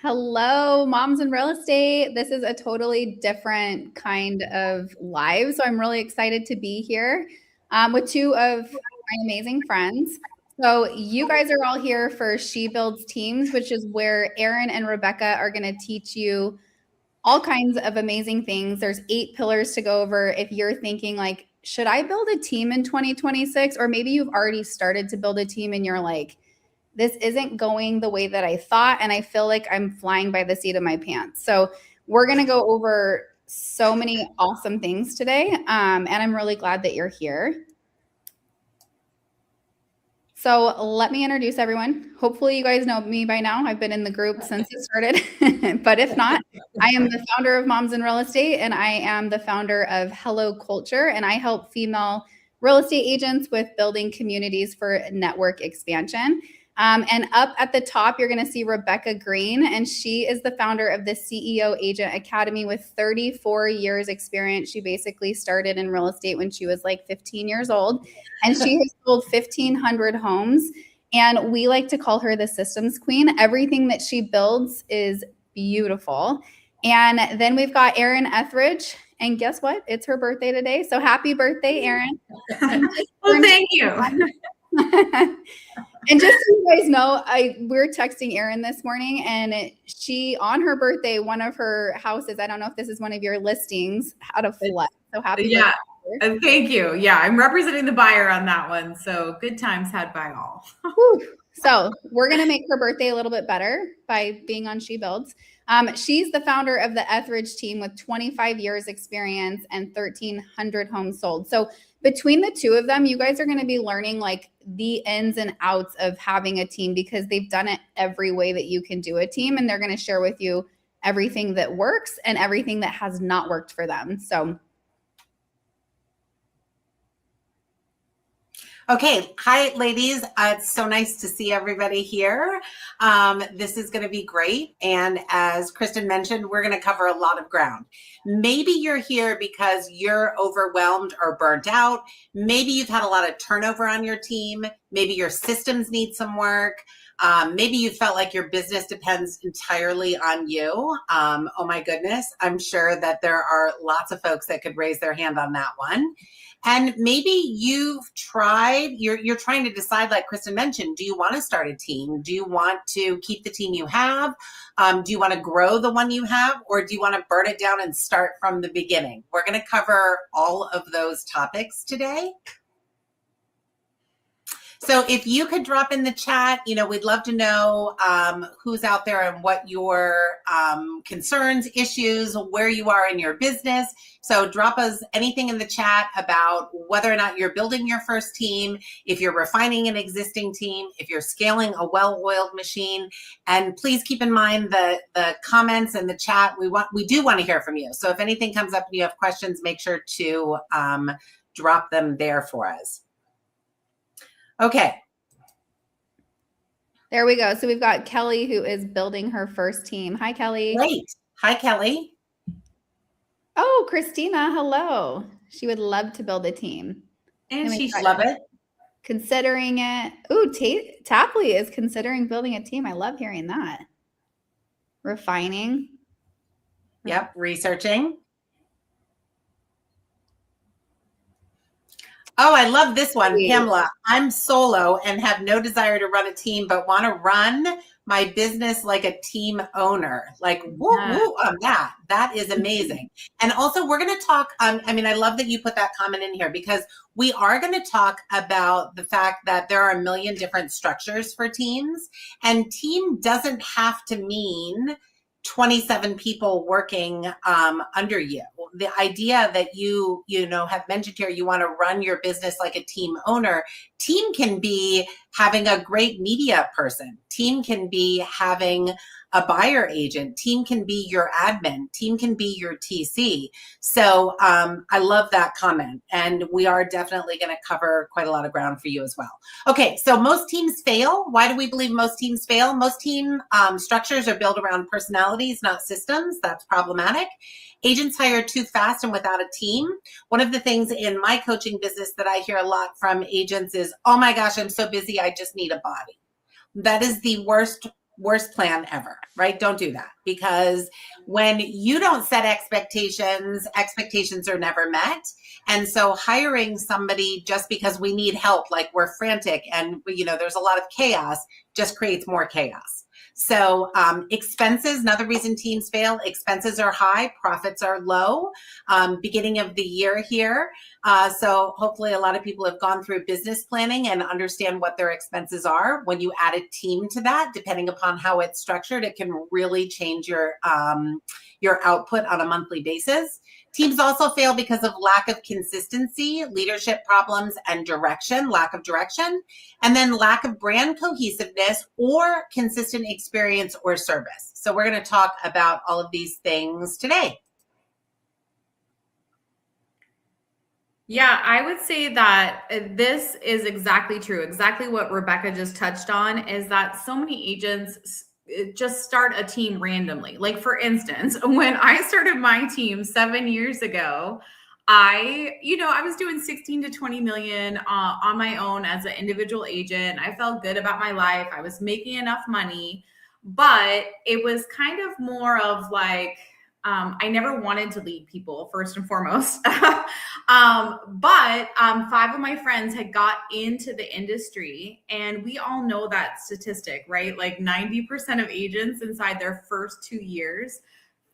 Hello, moms in real estate. This is a totally different kind of live. So I'm really excited to be here with two of my amazing friends. So you guys are all here for She Builds Teams, which is where Erin and Rebecca are going to teach you all kinds of amazing things. There's 8 pillars to go over if you're thinking like, should I build a team in 2026? Or maybe you've already started to build a team and you're like, this isn't going the way that I thought, and I feel like I'm flying by the seat of my pants. So we're going to go over so many awesome things today, and I'm really glad that you're here. So let me introduce everyone. Hopefully you guys know me by now. I've been in the group since it started, but if not, I am the founder of Moms in Real Estate, and I am the founder of Hello Culture, and I help female real estate agents with building communities for network expansion. And up at the top, you're going to see Rebecca Green, and she is the founder of the CEO Agent Academy with 34 years experience. She basically started in real estate when she was like 15 years old, and she has sold 1,500 homes. And we like to call her the systems queen. Everything that she builds is beautiful. And then we've got Erin Ethridge. And guess what? It's her birthday today. So happy birthday, Erin. Well, thank you. And just so you guys know, we're texting Erin this morning, and she, on her birthday, one of her houses, I don't know if this is one of your listings, had a flood. So happy birthday. Thank you. Yeah, I'm representing the buyer on that one. So good times had by all. So we're going to make her birthday a little bit better by being on She Builds. She's the founder of the Ethridge team with 25 years experience and 1,300 homes sold. So between the two of them, you guys are going to be learning like the ins and outs of having a team, because they've done it every way that you can do a team. And they're going to share with you everything that works and everything that has not worked for them. So okay. Hi, ladies. It's so nice to see everybody here. This is going to be great. And as Kristen mentioned, we're going to cover a lot of ground. Maybe you're here because you're overwhelmed or burnt out. Maybe you've had a lot of turnover on your team. Maybe your systems need some work. Maybe you felt like your business depends entirely on you. Oh my goodness. I'm sure that there are lots of folks that could raise their hand on that one. And maybe you've tried, you're trying to decide, like Kristen mentioned, do you want to start a team? Do you want to keep the team you have? Do you want to grow the one you have? Or do you want to burn it down and start from the beginning? We're going to cover all of those topics today. So if you could drop in the chat, we'd love to know who's out there and what your concerns, issues, where you are in your business. So drop us anything in the chat about whether or not you're building your first team, if you're refining an existing team, if you're scaling a well-oiled machine. And please keep in mind the comments and the chat. We do want to hear from you. So if anything comes up and you have questions, make sure to drop them there for us. Okay. There we go. So we've got Kelly, who is building her first team. Hi, Kelly. Great. Hi, Kelly. Oh, Christina. Hello. She would love to build a team. And she'd love it. Considering it. Ooh, Tapley is considering building a team. I love hearing that. Refining. Yep. Researching. Oh, I love this one, Pamela. I'm solo and have no desire to run a team, but want to run my business like a team owner. Like, woo on that. That is amazing. And also, we're going to talk, I love that you put that comment in here, because we are going to talk about the fact that there are a million different structures for teams, and team doesn't have to mean 27 people working under you. The idea that you have mentioned here, you want to run your business like a team owner. Team can be having a great media person. Team can be having a buyer agent. Team can be your admin. Team can be your TC. So I love that comment. And we are definitely going to cover quite a lot of ground for you as well. Okay, so most teams fail. Why do we believe most teams fail? Most team structures are built around personalities, not systems. That's problematic. Agents hire too fast and without a team. One of the things in my coaching business that I hear a lot from agents is, oh my gosh, I'm so busy, I just need a body. That is the worst worst plan ever, right? Don't do that, because when you don't set expectations, expectations are never met. And so hiring somebody just because we need help, like we're frantic and, there's a lot of chaos, just creates more chaos. So expenses, another reason teams fail, expenses are high, profits are low, beginning of the year here. So hopefully a lot of people have gone through business planning and understand what their expenses are. When you add a team to that, depending upon how it's structured, it can really change your output on a monthly basis. Teams also fail because of lack of consistency, leadership problems, and lack of direction, and then lack of brand cohesiveness or consistent experience or service. So we're going to talk about all of these things today. Yeah, I would say that this is exactly true. Exactly what Rebecca just touched on is that so many agents just start a team randomly. Like, for instance, when I started my team 7 years ago, I was doing 16 to 20 million on my own as an individual agent. I felt good about my life. I was making enough money, but it was kind of more of like, I never wanted to lead people, first and foremost. But 5 of my friends had got into the industry, and we all know that statistic, right? Like 90% of agents inside their first 2 years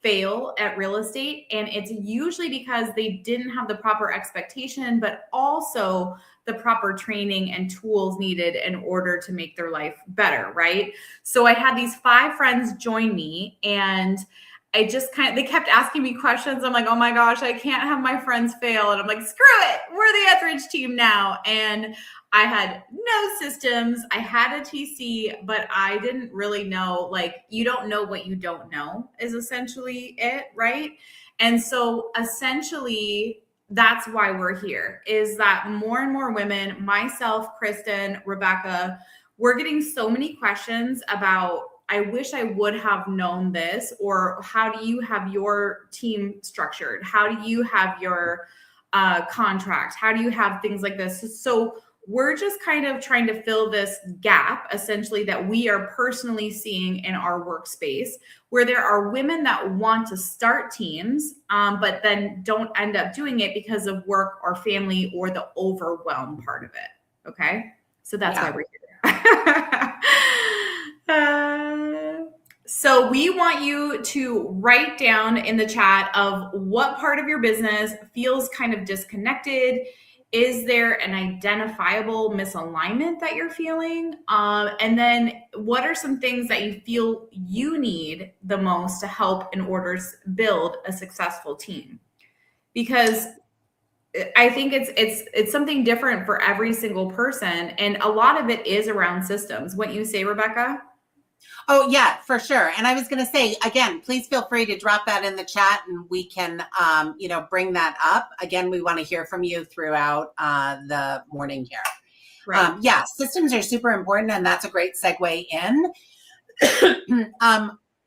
fail at real estate. And it's usually because they didn't have the proper expectation, but also the proper training and tools needed in order to make their life better, right? So I had these 5 friends join me, and they kept asking me questions. I'm like, oh my gosh, I can't have my friends fail. And I'm like, screw it. We're the Ethridge team now. And I had no systems. I had a TC, but I didn't really know, like, you don't know what you don't know is essentially it, right? And so essentially that's why we're here, is that more and more women, myself, Kristen, Rebecca, we're getting so many questions about, I wish I would have known this, or how do you have your team structured? How do you have your contract? How do you have things like this? So we're just kind of trying to fill this gap, essentially, that we are personally seeing in our workspace, where there are women that want to start teams, but then don't end up doing it because of work or family or the overwhelm part of it. Okay. So that's why we're here. So we want you to write down in the chat of what part of your business feels kind of disconnected. Is there an identifiable misalignment that you're feeling? And then what are some things that you feel you need the most to help in order to build a successful team? Because I think it's something different for every single person. And a lot of it is around systems. Wouldn't you say, Rebecca? Oh, yeah, for sure. And I was going to say, again, please feel free to drop that in the chat and we can, bring that up. Again, we want to hear from you throughout the morning here. Right. Systems are super important, and that's a great segue in.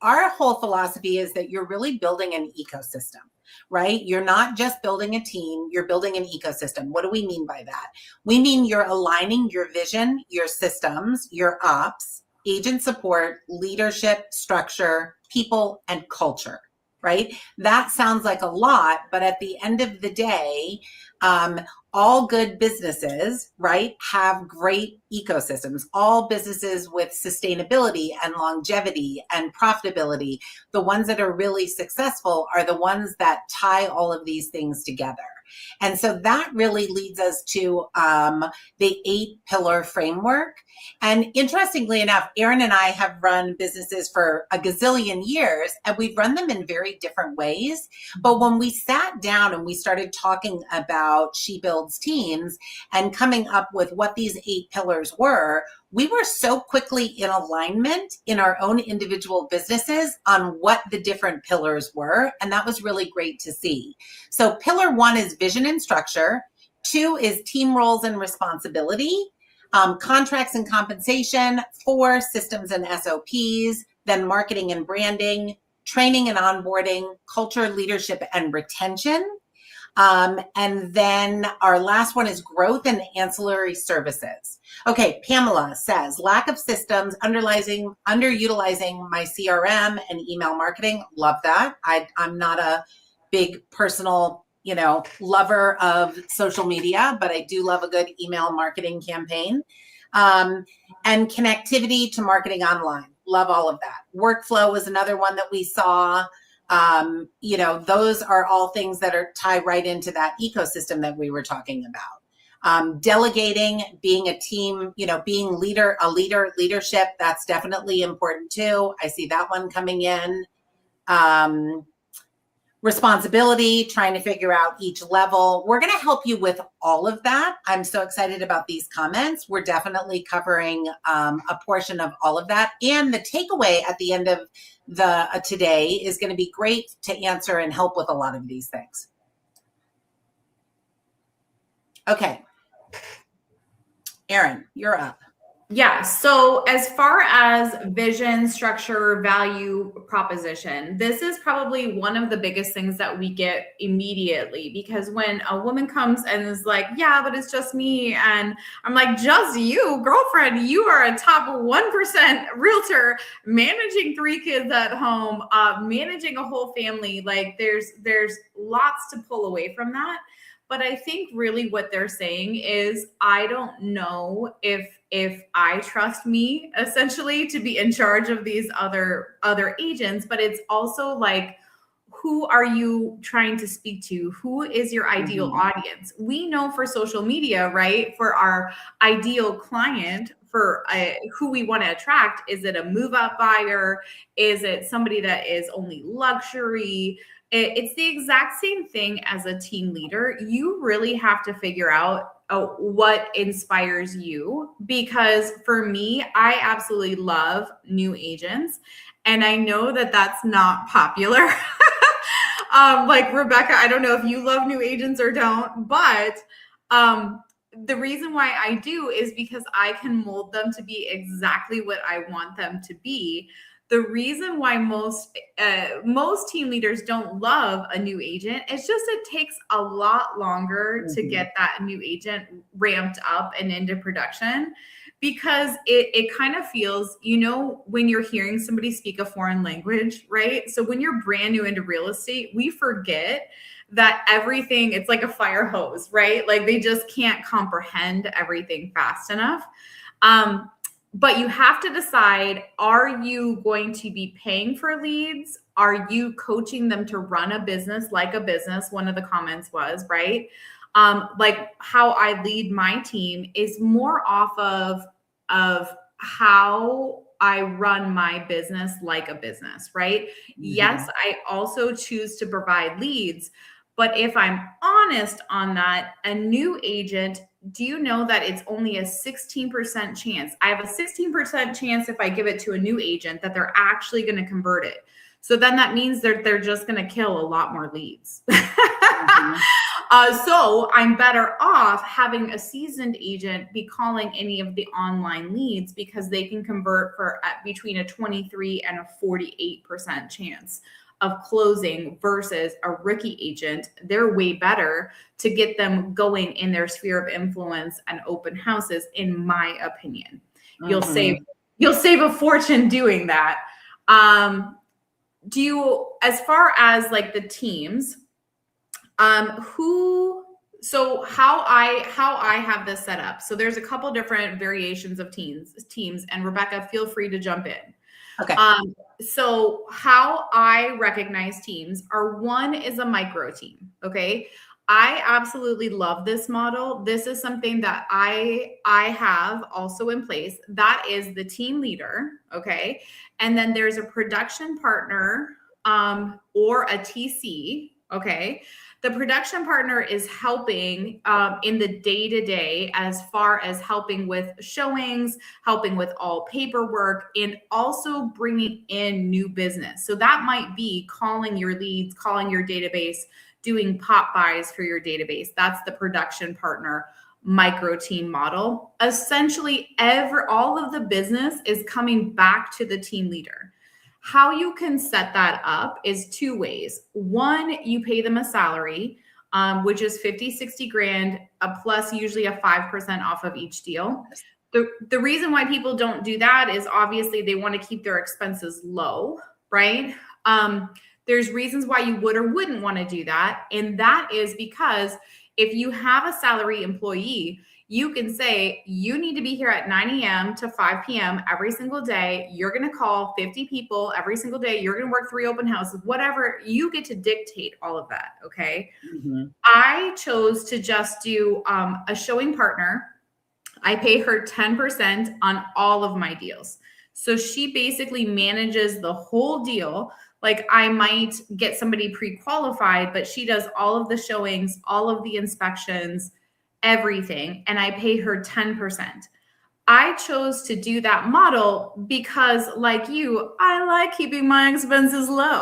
Our whole philosophy is that you're really building an ecosystem, right? You're not just building a team, you're building an ecosystem. What do we mean by that? We mean you're aligning your vision, your systems, your ops, agent support, leadership, structure, people, and culture, right? That sounds like a lot, but at the end of the day, all good businesses, right, have great ecosystems. All businesses with sustainability and longevity and profitability, the ones that are really successful are the ones that tie all of these things together. And so that really leads us to the 8-pillar framework. And interestingly enough, Erin and I have run businesses for a gazillion years, and we've run them in very different ways. But when we sat down and we started talking about She Builds Teams and coming up with what these 8 pillars were, we were so quickly in alignment in our own individual businesses on what the different pillars were. And that was really great to see. So pillar 1 is vision and structure. 2 is team roles and responsibility. Contracts and compensation. 4, systems and SOPs. Then marketing and branding, training and onboarding, culture, leadership, and retention. And then our last one is growth and ancillary services. Okay, Pamela says, lack of systems, underutilizing my CRM and email marketing. Love that. I'm not a big personal, lover of social media, but I do love a good email marketing campaign. And connectivity to marketing online. Love all of that. Workflow was another one that we saw. Those are all things that are tied right into that ecosystem that we were talking about. Delegating, being a team, being leadership, that's definitely important too. I see that one coming in. Responsibility, trying to figure out each level. We're going to help you with all of that. I'm so excited about these comments. We're definitely covering a portion of all of that. And the takeaway at the end of the today is going to be great to answer and help with a lot of these things. Okay. Erin, you're up. Yeah. So as far as vision, structure, value proposition, this is probably one of the biggest things that we get immediately, because when a woman comes and is like, yeah, but it's just me. And I'm like, just you, girlfriend, you are a top 1% realtor managing 3 kids at home, managing a whole family. Like there's lots to pull away from that. But I think really what they're saying is, I don't know if I trust me essentially to be in charge of these other agents, but it's also like, who are you trying to speak to? Who is your ideal audience? We know for social media, right? For our ideal client, for who we want to attract, is it a move up buyer? Is it somebody that is only luxury? It's the exact same thing as a team leader. You really have to figure out what inspires you, because for me, I absolutely love new agents, and I know that that's not popular. Like Rebecca, I don't know if you love new agents or don't, but the reason why I do is because I can mold them to be exactly what I want them to be. The reason why most team leaders don't love a new agent, it's just it takes a lot longer to get that new agent ramped up and into production, because it kind of feels, when you're hearing somebody speak a foreign language, right? So when you're brand new into real estate, we forget that everything, it's like a fire hose, right? Like they just can't comprehend everything fast enough. But you have to decide, are you going to be paying for leads? Are you coaching them to run a business like a business? One of the comments was, right? Like how I lead my team is more off of how I run my business like a business, right? Yes, I also choose to provide leads. But if I'm honest on that, a new agent, do you know that it's only a 16% chance? I have a 16% chance if I give it to a new agent that they're actually going to convert it. So then that means they're just going to kill a lot more leads. So I'm better off having a seasoned agent be calling any of the online leads, because they can convert for between a 23 and a 48% chance of closing, versus a rookie agent. They're way better to get them going in their sphere of influence and open houses, in my opinion. You'll save a fortune doing that. As far as like the teams, so how I have this set up. So there's a couple different variations of teams, and Rebecca, feel free to jump in. Okay. So how I recognize teams are, one is a micro team. Okay. I absolutely love this model. This is something that I have also in place. That is the team leader. Okay. And then there's a production partner, or a TC. Okay. The production partner is helping in the day-to-day, as far as helping with showings, helping with all paperwork, and also bringing in new business. So that might be calling your leads, calling your database, doing pop buys for your database. That's the production partner micro team model. Essentially, all of the business is coming back to the team leader. How you can set that up is 2 ways. One, you pay them a salary, which is 50, 60 grand, plus usually a 5% off of each deal. The reason why people don't do that is obviously they want to keep their expenses low, right? There's reasons why you would or wouldn't want to do that. And that is because if you have a salary employee, you can say, you need to be here at 9 a.m. to 5 p.m. every single day. You're going to call 50 people every single day. You're going to work 3 open houses, whatever. You get to dictate all of that. Okay. Mm-hmm. I chose to just do a showing partner. I pay her 10% on all of my deals. So she basically manages the whole deal. Like I might get somebody pre-qualified, but she does all of the showings, all of the inspections, everything. And I pay her 10%. I chose to do that model because like you, I like keeping my expenses low.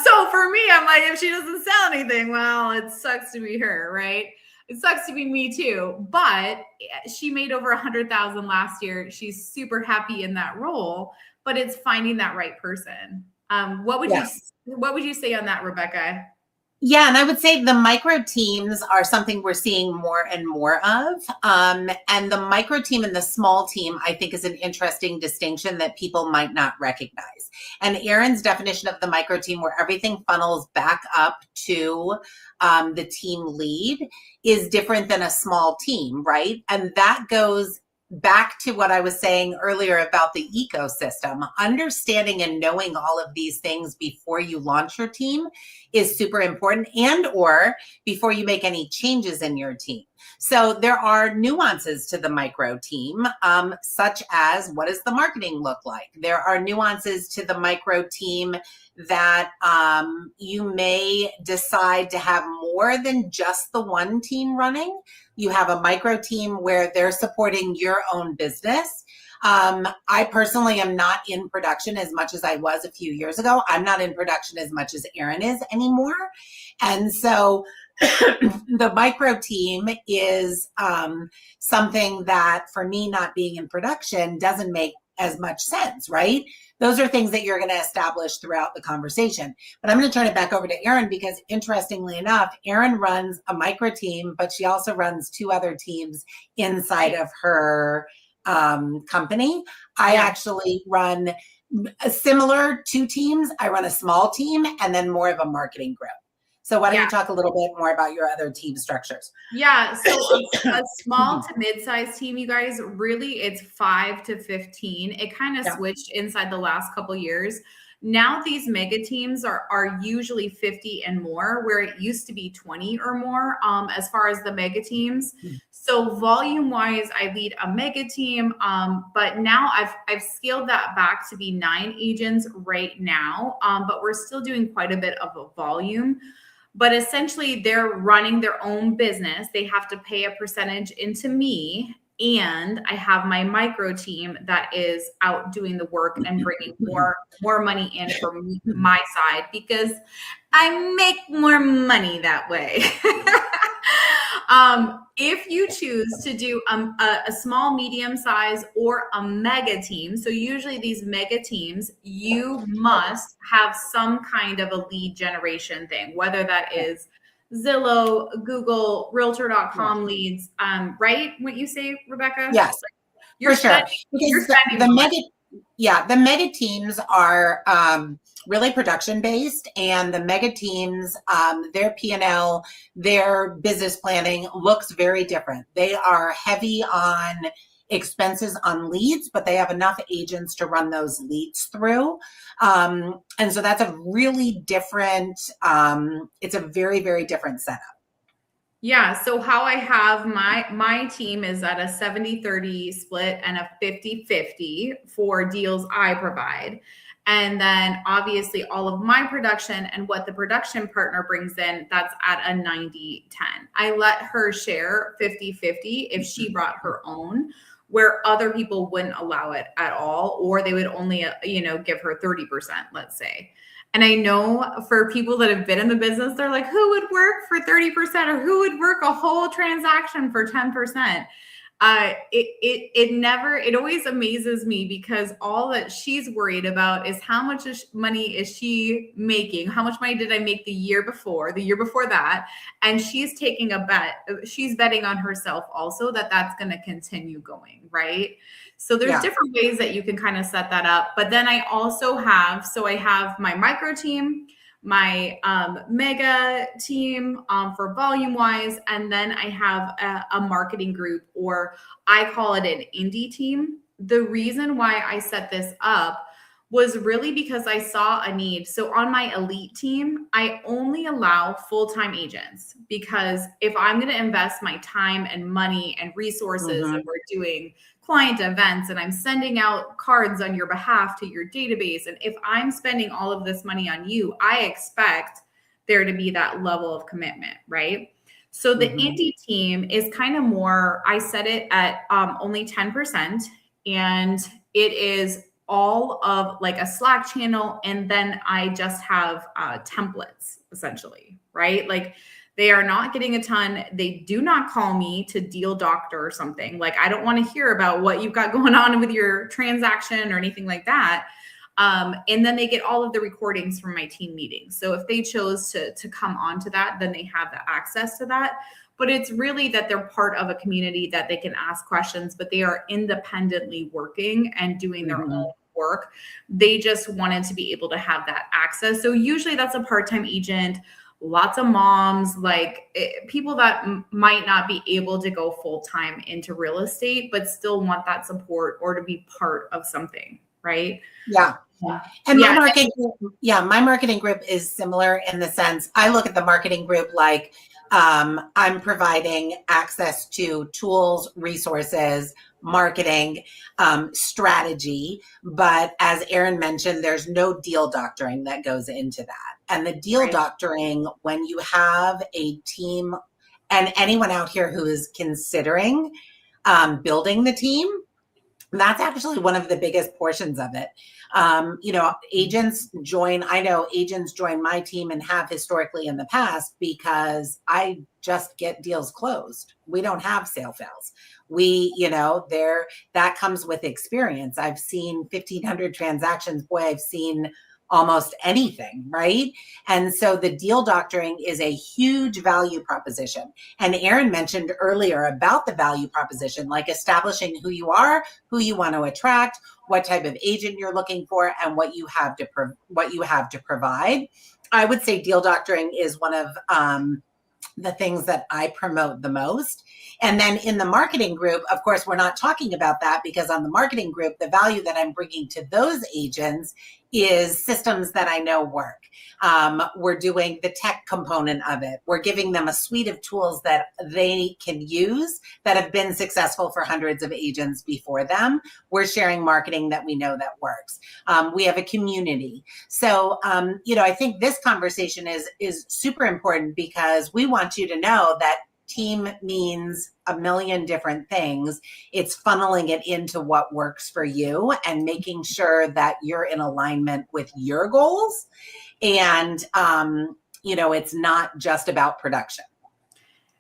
So for me, I'm like, if she doesn't sell anything, well, it sucks to be her, right? It sucks to be me too, but she made over 100,000 last year. She's super happy in that role, but it's finding that right person. What would you say on that, Rebecca? Yeah, and I would say the micro teams are something we're seeing more and more of. And the micro team and the small team, I think, is an interesting distinction that people might not recognize. And Erin's definition of the micro team, where everything funnels back up to the team lead, is different than a small team, right? And that goes back to what I was saying earlier about the ecosystem. Understanding and knowing all of these things before you launch your team is super important, and or before you make any changes in your team. So there are nuances to the micro team, such as what does the marketing look like? There are nuances to the micro team that you may decide to have more than just the one team running. You have a micro team where they're supporting your own business. I personally am not in production as much as I was a few years ago. I'm not in production as much as Erin is anymore. And so the micro team is something that, for me, not being in production doesn't make as much sense, right? Those are things that you're going to establish throughout the conversation. But I'm going to turn it back over to Erin because, interestingly enough, Erin runs a micro team, but she also runs 2 other teams inside of her company. I actually run similar 2 teams. I run a small team and then more of a marketing group. So why don't you talk a little bit more about your other team structures? Yeah. So a small to mid-sized team, you guys, really it's 5 to 15. It kind of switched inside the last couple of years. Now these mega teams are usually 50 and more, where it used to be 20 or more as far as the mega teams. So volume wise, I lead a mega team, but now I've scaled that back to be 9 agents right now, but we're still doing quite a bit of a volume. But essentially, they're running their own business. They have to pay a percentage into me. And I have my micro team that is out doing the work and bringing more money in from my side because I make more money that way. If you choose to do a small, medium size or a mega team, so usually these mega teams, you must have some kind of a lead generation thing, whether that is Zillow, Google, Realtor.com leads, right? What you say, Rebecca? Yes, you're for sure. You're spending the mega teams are really production based, and the mega teams, their P&L, their business planning looks very different. They are heavy on expenses on leads, but they have enough agents to run those leads through. And so that's a really different, it's a very, very different setup. Yeah. So how I have my team is at a 70-30 split and a 50-50 for deals I provide. And then obviously all of my production and what the production partner brings in, that's at a 90-10. I let her share 50-50 if she brought her own, where other people wouldn't allow it at all, or they would only, give her 30%, let's say. And I know for people that have been in the business, they're like, who would work for 30% or who would work a whole transaction for 10%? It always amazes me because all that she's worried about is how much money is she making? How much money did I make the year before that? And she's taking a bet. She's betting on herself also that that's going to continue going, right? So there's different ways that you can kind of set that up. But then I also have, I have my micro team, my mega team for volume wise, and then I have a marketing group, or I call it an indie team. The reason why I set this up was really because I saw a need. So on my elite team, I only allow full-time agents, because if I'm going to invest my time and money and resources, and we're doing client events and I'm sending out cards on your behalf to your database, and if I'm spending all of this money on you, I expect there to be that level of commitment, right? So the indie team is kind of more, I set it at only 10%, and it is all of like a Slack channel, and then I just have templates essentially, right? Like they are not getting a ton. They do not call me to deal doctor or something. Like I don't want to hear about what you've got going on with your transaction or anything like that. And then they get all of the recordings from my team meetings. So if they chose to come onto that, then they have the access to that. But it's really that they're part of a community that they can ask questions, but they are independently working and doing their own work. They just wanted to be able to have that access. So usually that's a part-time agent, lots of moms, like people that might not be able to go full-time into real estate, but still want that support or to be part of something, right? Yeah. And my marketing group is similar in the sense I look at the marketing group like I'm providing access to tools, resources, marketing, strategy. But as Erin mentioned, there's no deal doctoring that goes into that. And the deal doctoring, when you have a team, and anyone out here who is considering building the team, that's actually one of the biggest portions of it. Agents join my team and have historically in the past because I just get deals closed. We don't have sale fails. That comes with experience. I've seen 1,500 transactions. Boy, I've seen almost anything, right? And so the deal doctoring is a huge value proposition. And Erin mentioned earlier about the value proposition, like establishing who you are, who you want to attract, what type of agent you're looking for, and what you have to provide. I would say deal doctoring is one of the things that I promote the most. And then in the marketing group, of course, we're not talking about that because on the marketing group, the value that I'm bringing to those agents is systems that I know work. We're doing the tech component of it. We're giving them a suite of tools that they can use that have been successful for hundreds of agents before them. We're sharing marketing that we know that works. We have a community. So, I think this conversation is super important because we want you to know that team means a million different things. It's funneling it into what works for you and making sure that you're in alignment with your goals. And, it's not just about production.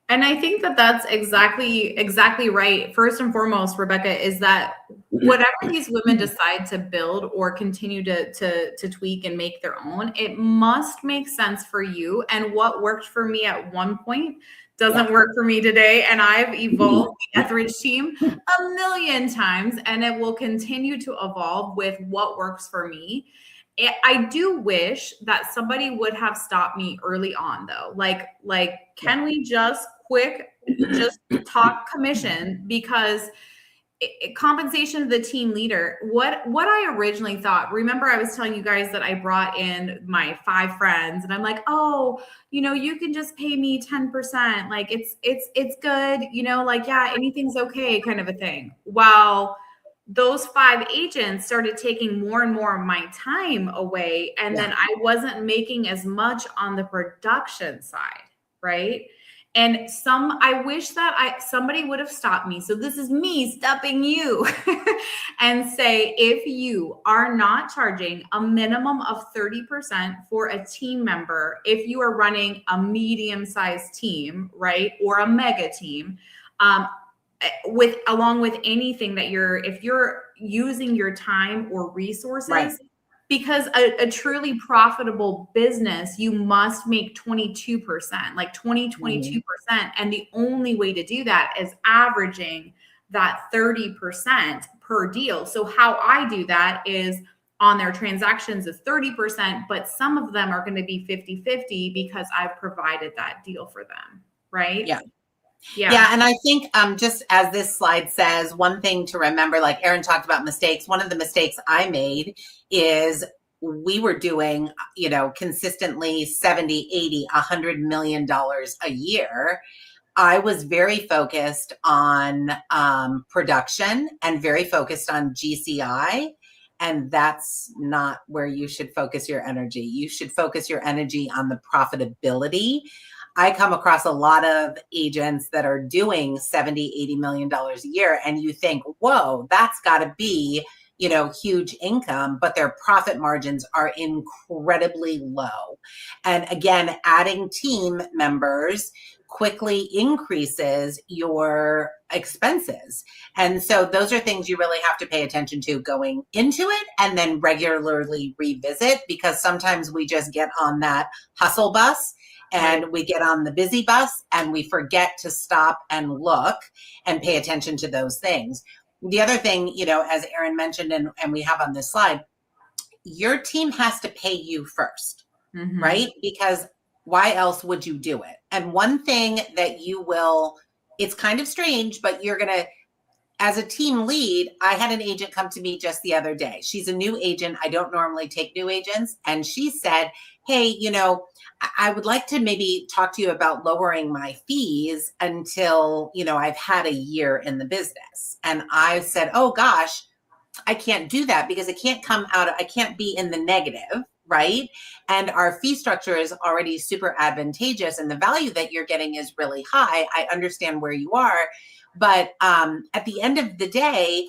And I think that that's exactly right. First and foremost, Rebecca, is that whatever these women decide to build or continue to tweak and make their own, it must make sense for you. And what worked for me at one point doesn't work for me today. And I've evolved the Ethridge team a million times, and it will continue to evolve with what works for me. I do wish that somebody would have stopped me early on, though. Like, can we just talk commission? Because compensation of the team leader, what I originally thought, remember I was telling you guys that I brought in my 5 friends and I'm like, oh, you can just pay me 10%. Like it's good. Anything's okay kind of a thing. While those 5 agents started taking more and more of my time away. And then I wasn't making as much on the production side. Right. And I wish that somebody would have stopped me. So this is me stopping you and say, if you are not charging a minimum of 30% for a team member, if you are running a medium-sized team, right, or a mega team, along with anything that if you're using your time or resources, Right. because a truly profitable business, you must make 22%, like 22%. And the only way to do that is averaging that 30% per deal. So how I do that is on their transactions is 30%, but some of them are going to be 50-50 because I've provided that deal for them. Right. Yeah. Yeah. Yeah. And I think just as this slide says, one thing to remember, like Erin talked about mistakes, one of the mistakes I made is we were doing, consistently 70, 80, $100 million a year. I was very focused on production and very focused on GCI. And that's not where you should focus your energy. You should focus your energy on the profitability. I come across a lot of agents that are doing 70, $80 million a year. And you think, whoa, that's got to be, huge income, but their profit margins are incredibly low. And again, adding team members quickly increases your expenses. And so those are things you really have to pay attention to going into it and then regularly revisit, because sometimes we just get on that hustle bus and we get on the busy bus and we forget to stop and look and pay attention to those things. The other thing, as Erin mentioned, and we have on this slide, your team has to pay you first, right? Because why else would you do it? And one thing that it's kind of strange, but you're going to, as a team lead, I had an agent come to me just the other day. She's a new agent. I don't normally take new agents. And she said, hey, I would like to maybe talk to you about lowering my fees until, I've had a year in the business. And I said, oh gosh, I can't do that because I can't be in the negative, right? And our fee structure is already super advantageous and the value that you're getting is really high. I understand where you are. But at the end of the day,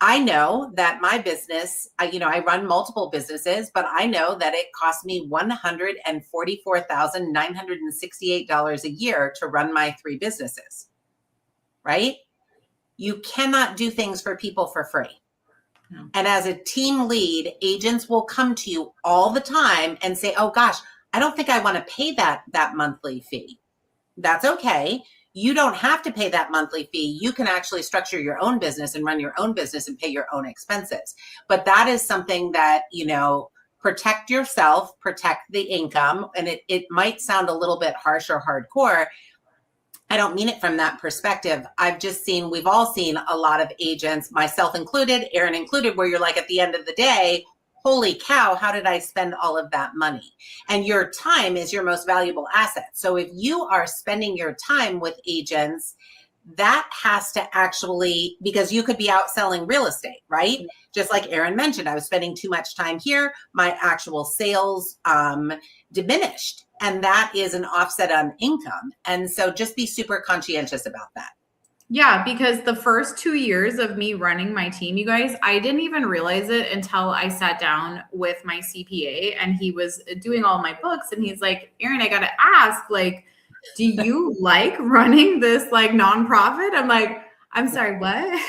I know that my business, I run multiple businesses, but I know that it costs me $144,968 a year to run my 3 businesses, right? You cannot do things for people for free. No. And as a team lead, agents will come to you all the time and say, oh gosh, I don't think I want to pay that monthly fee. That's okay. You don't have to pay that monthly fee. You can actually structure your own business and run your own business and pay your own expenses. But that is something that, protect yourself, protect the income. And it might sound a little bit harsh or hardcore. I don't mean it from that perspective. We've all seen a lot of agents, myself included, Erin included, where you're like, at the end of the day, holy cow, how did I spend all of that money? And your time is your most valuable asset. So if you are spending your time with agents, that has to actually, because you could be out selling real estate, right? Just like Erin mentioned, I was spending too much time here. My actual sales diminished. And that is an offset on income. And so just be super conscientious about that. Yeah, because the first 2 years of me running my team, you guys, I didn't even realize it until I sat down with my CPA and he was doing all my books. And he's like, Erin, I got to ask, like, do you like running this like nonprofit? I'm like, I'm sorry, what?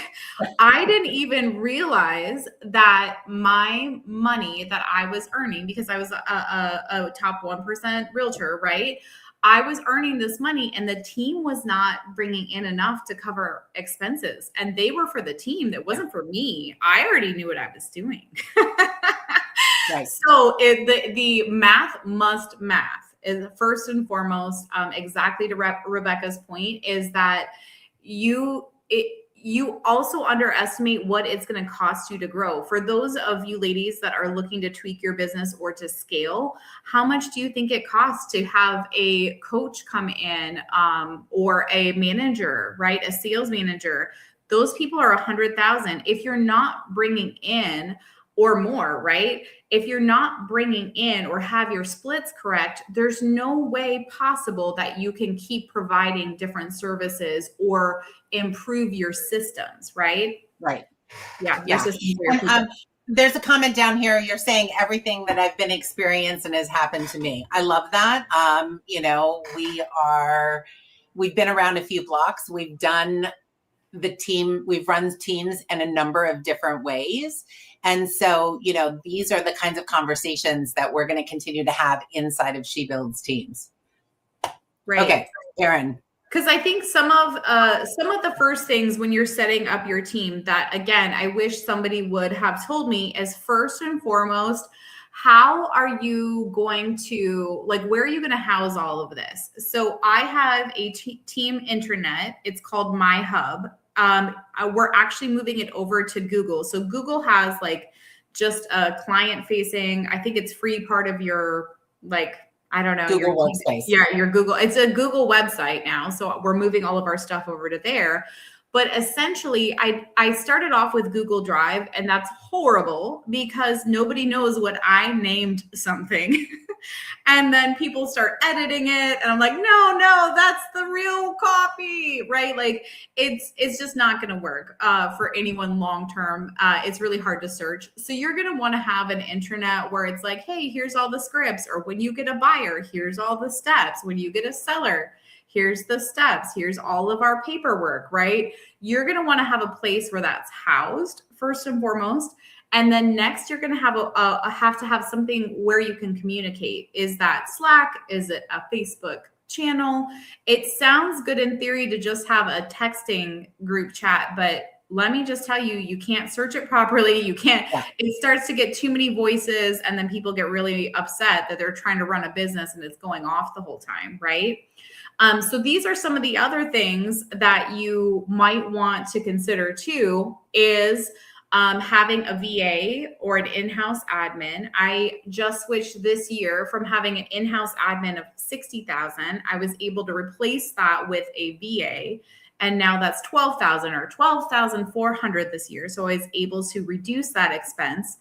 I didn't even realize that my money that I was earning, because I was a top 1% realtor, right? I was earning this money and the team was not bringing in enough to cover expenses. And they were for the team. That wasn't for me. I already knew what I was doing. Right. So the math must math is first and foremost, exactly to Rebecca's point, is that you also underestimate what it's going to cost you to grow. For those of you ladies that are looking to tweak your business or to scale, how much do you think it costs to have a coach come in, or a manager, right? A sales manager? Those people are $100,000. If you're not bringing in, or more, right? If you're not bringing in or have your splits correct, there's no way possible that you can keep providing different services or improve your systems, right? Right. Yeah. Yeah. There's a comment down here. You're saying everything that I've been experiencing has happened to me. I love that. We've been around a few blocks. We've done the team, we've run teams in a number of different ways. And so, these are the kinds of conversations that we're going to continue to have inside of She Builds teams. Right. Okay, Erin. Because I think some of the first things when you're setting up your team that, again, I wish somebody would have told me is, first and foremost, how are you going to, where are you going to house all of this? So I have a team intranet. It's called My Hub. We're actually moving it over to Google. So Google has just a client facing, I think it's free part of your I don't know. Google Workspace. Yeah, your Google. It's a Google website now. So we're moving all of our stuff over to there. But essentially, I started off with Google Drive, and that's horrible because nobody knows what I named something. And then people start editing it, and I'm like, no, that's the real copy, right? It's just not going to work for anyone long term. It's really hard to search. So you're going to want to have an intranet where it's like, hey, here's all the scripts, or when you get a buyer, here's all the steps. When you get a seller, here's the steps. Here's all of our paperwork, right? You're going to want to have a place where that's housed first and foremost. And then next, you're going to have to have something where you can communicate. Is that Slack? Is it a Facebook channel? It sounds good in theory to just have a texting group chat, but let me just tell you, you can't search it properly. You can't, it starts to get too many voices, and then people get really upset that they're trying to run a business and it's going off the whole time, right? So these are some of the other things that you might want to consider too, is having a VA or an in-house admin. I just switched this year from having an in-house admin of $60,000. I was able to replace that with a VA, and now that's $12,000 or $12,400 this year. So I was able to reduce that expense.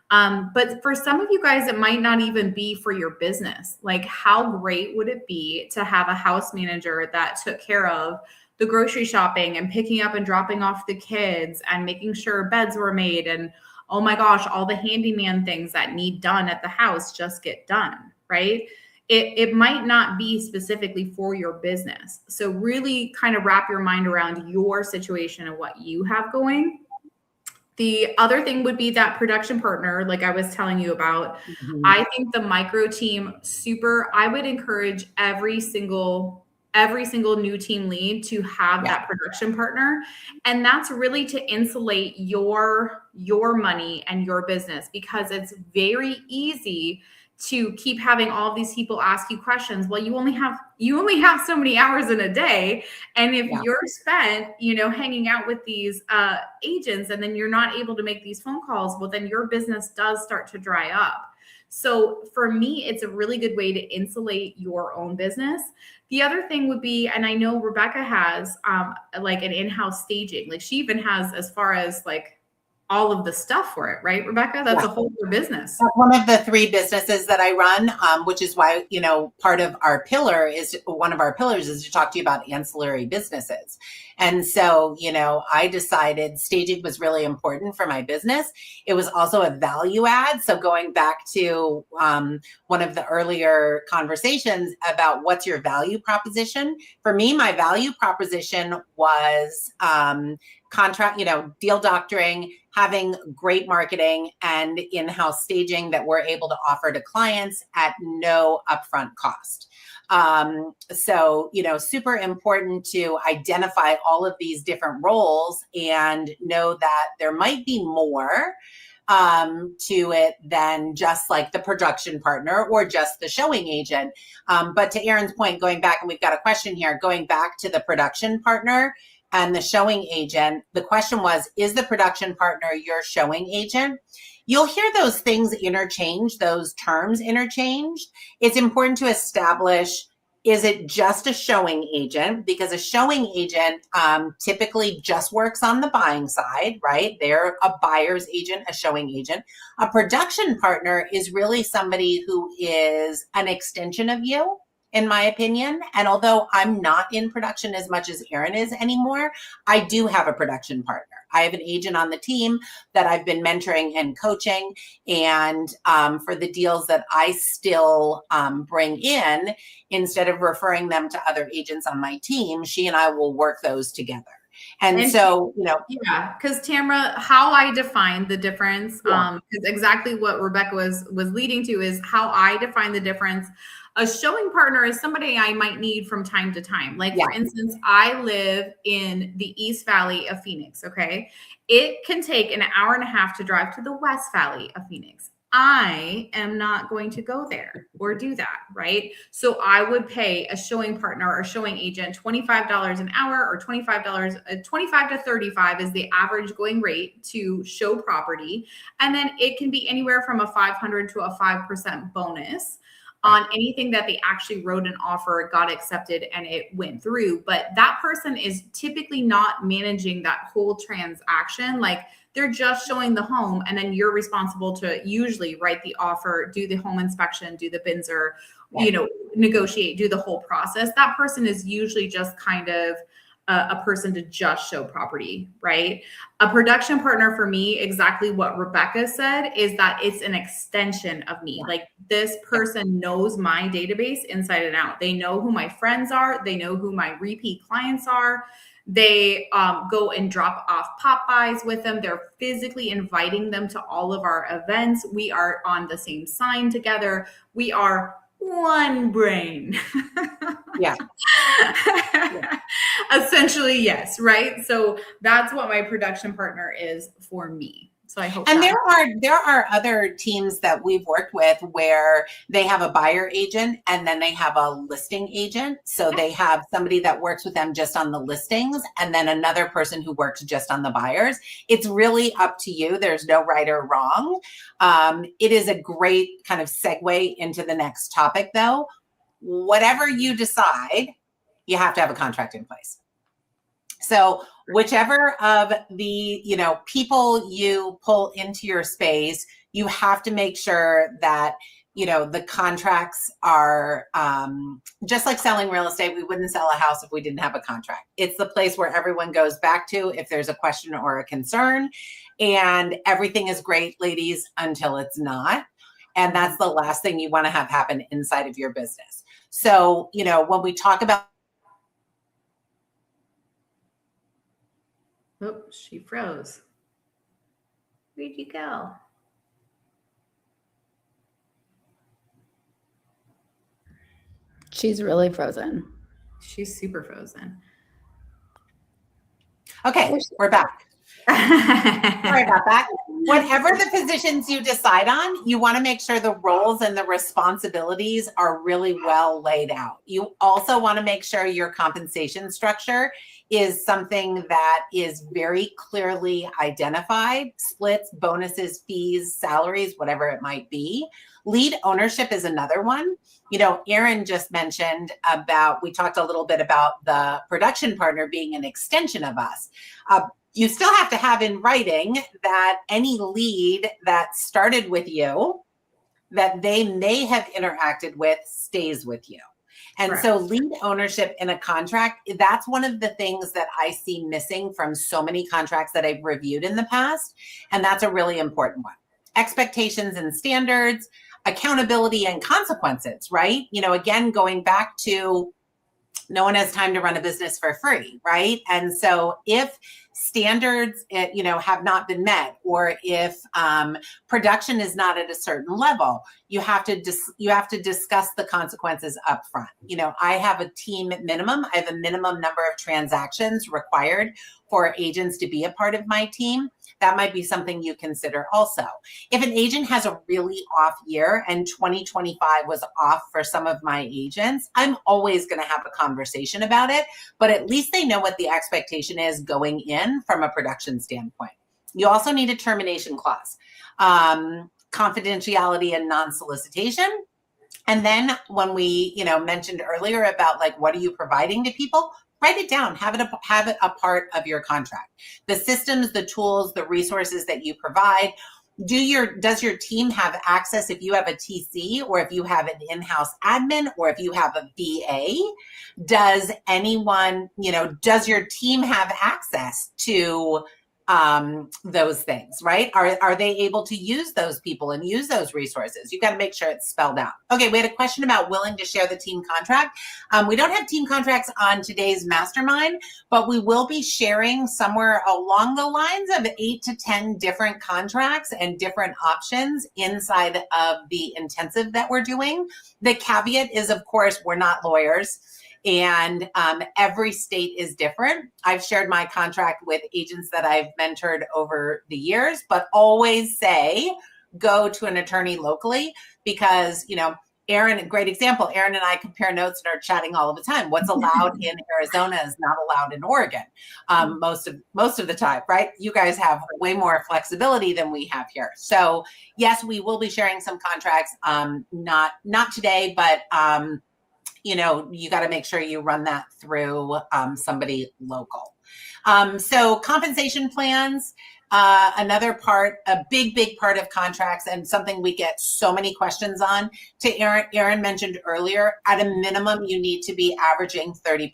But for some of you guys, it might not even be for your business. How great would it be to have a house manager that took care of the grocery shopping and picking up and dropping off the kids and making sure beds were made, and oh my gosh, all the handyman things that need done at the house just get done, right? It might not be specifically for your business. So really kind of wrap your mind around your situation and what you have going. The other thing would be that production partner, like I was telling you about. Mm-hmm. I think the micro team, I would encourage every single new team lead to have that production partner. And that's really to insulate your money and your business, because it's very easy to keep having all of these people ask you questions. Well, you only have so many hours in a day. And if you're spent, hanging out with these agents, and then you're not able to make these phone calls, well, then your business does start to dry up. So for me, it's a really good way to insulate your own business. The other thing would be, and I know Rebecca has an in-house staging. She even has as far as all of the stuff for it, right, Rebecca? That's a whole other business. That's one of the 3 businesses that I run, which is why, part of one of our pillars is to talk to you about ancillary businesses. And so, I decided staging was really important for my business. It was also a value add. So going back to one of the earlier conversations about what's your value proposition, for me, my value proposition was deal doctoring, having great marketing and in-house staging that we're able to offer to clients at no upfront cost. So, super important to identify all of these different roles and know that there might be more to it than just the production partner or just the showing agent. But to Erin's point, going back, and we've got a question here, going back to the production partner and the showing agent, the question was, is the production partner your showing agent? You'll hear those things interchanged, those terms interchanged. It's important to establish, is it just a showing agent? Because a showing agent typically just works on the buying side, right? They're a buyer's agent, a showing agent. A production partner is really somebody who is an extension of you, in my opinion. And although I'm not in production as much as Erin is anymore, I do have a production partner. I have an agent on the team that I've been mentoring and coaching. And for the deals that I still bring in, instead of referring them to other agents on my team, she and I will work those together. And so, you know, yeah, because Tamara, how I define the difference, because exactly what Rebecca was leading to is how I define the difference. A showing partner is somebody I might need from time to time. Like, for instance, I live in the East Valley of Phoenix, okay? It can take an hour and a half to drive to the West Valley of Phoenix. I am not going to go there or do that, right? So I would pay a showing partner or showing agent $25 an hour, or $25, 25 to 35 is the average going rate to show property. And then it can be anywhere from a 500 to a 5% bonus on anything that they actually wrote an offer, got accepted, and it went through. But that person is typically not managing that whole transaction. Like, they're just showing the home, and then you're responsible to usually write the offer, do the home inspection, do the BINSR, you know, negotiate, do the whole process. That person is usually just kind of a person to just show property, right? A production partner for me, exactly what Rebecca said, is that it's an extension of me. Like, this person knows my database inside and out. They know who my friends are. They know who my repeat clients are. They go and drop off pop-bys with them. They're physically inviting them to all of our events. We are on the same sign together. We are one brain. Yeah. Essentially, yes, right? So that's what my production partner is for me. So I hope. And there are other teams that we've worked with where they have a buyer agent and then they have a listing agent. So they have somebody that works with them just on the listings and then another person who works just on the buyers. It's really up to you. There's no right or wrong. It is a great kind of segue into the next topic, though. Whatever you decide, you have to have a contract in place. So whichever of the, you know, people you pull into your space, you have to make sure that, you know, the contracts are just like selling real estate. We wouldn't sell a house if we didn't have a contract. It's the place where everyone goes back to if there's a question or a concern. And everything is great, ladies, until it's not. And that's the last thing you want to have happen inside of your business. So, you know, when we talk about oh, she froze. Where'd you go? She's really frozen. She's super frozen. Okay, we're back. Sorry about that. Whatever the positions you decide on, you want to make sure the roles and the responsibilities are really well laid out. You also want to make sure your compensation structure is something that is very clearly identified: splits, bonuses, fees, salaries, whatever it might be. Lead ownership is another one. You know, Erin just mentioned about, we talked a little bit about the production partner being an extension of us. You still have to have in writing that any lead that started with you, that they may have interacted with, stays with you. And so lead ownership in a contract, that's one of the things that I see missing from so many contracts that I've reviewed in the past. And that's a really important one. Expectations and standards, accountability and consequences, right? You know, again, going back to no one has time to run a business for free, right? And so if standards, you know, have not been met, or if production is not at a certain level, you have to discuss the consequences up front. You know, I have a team minimum. I have a minimum number of transactions required for agents to be a part of my team. That might be something you consider also. If an agent has a really off year, and 2025 was off for some of my agents, I'm always going to have a conversation about it, but at least they know what the expectation is going in from a production standpoint. You also need a termination clause, confidentiality and non-solicitation. And then when we, you know, mentioned earlier about like, what are you providing to people? Write it down, have it a part of your contract. The systems, the tools, the resources that you provide. Does your team have access if you have a TC, or if you have an in-house admin, or if you have a VA? Does anyone, you know, does your team have access to those things, right? Are they able to use those people and use those resources? You've got to make sure it's spelled out. Okay, we had a question about willing to share the team contract. We don't have team contracts on today's mastermind, but we will be sharing somewhere along the lines of 8 to 10 different contracts and different options inside of the intensive that we're doing. The caveat is, of course, we're not lawyers. And every state is different. I've shared my contract with agents that I've mentored over the years, but always say, go to an attorney locally because, Erin, great example. Erin and I compare notes and are chatting all of the time. What's allowed in Arizona is not allowed in Oregon most of the time, right? You guys have way more flexibility than we have here. So yes, we will be sharing some contracts, not today, but you got to make sure you run that through somebody local. So compensation plans, another part, a big part of contracts and something we get so many questions on. To Erin mentioned earlier, at a minimum, you need to be averaging 30%.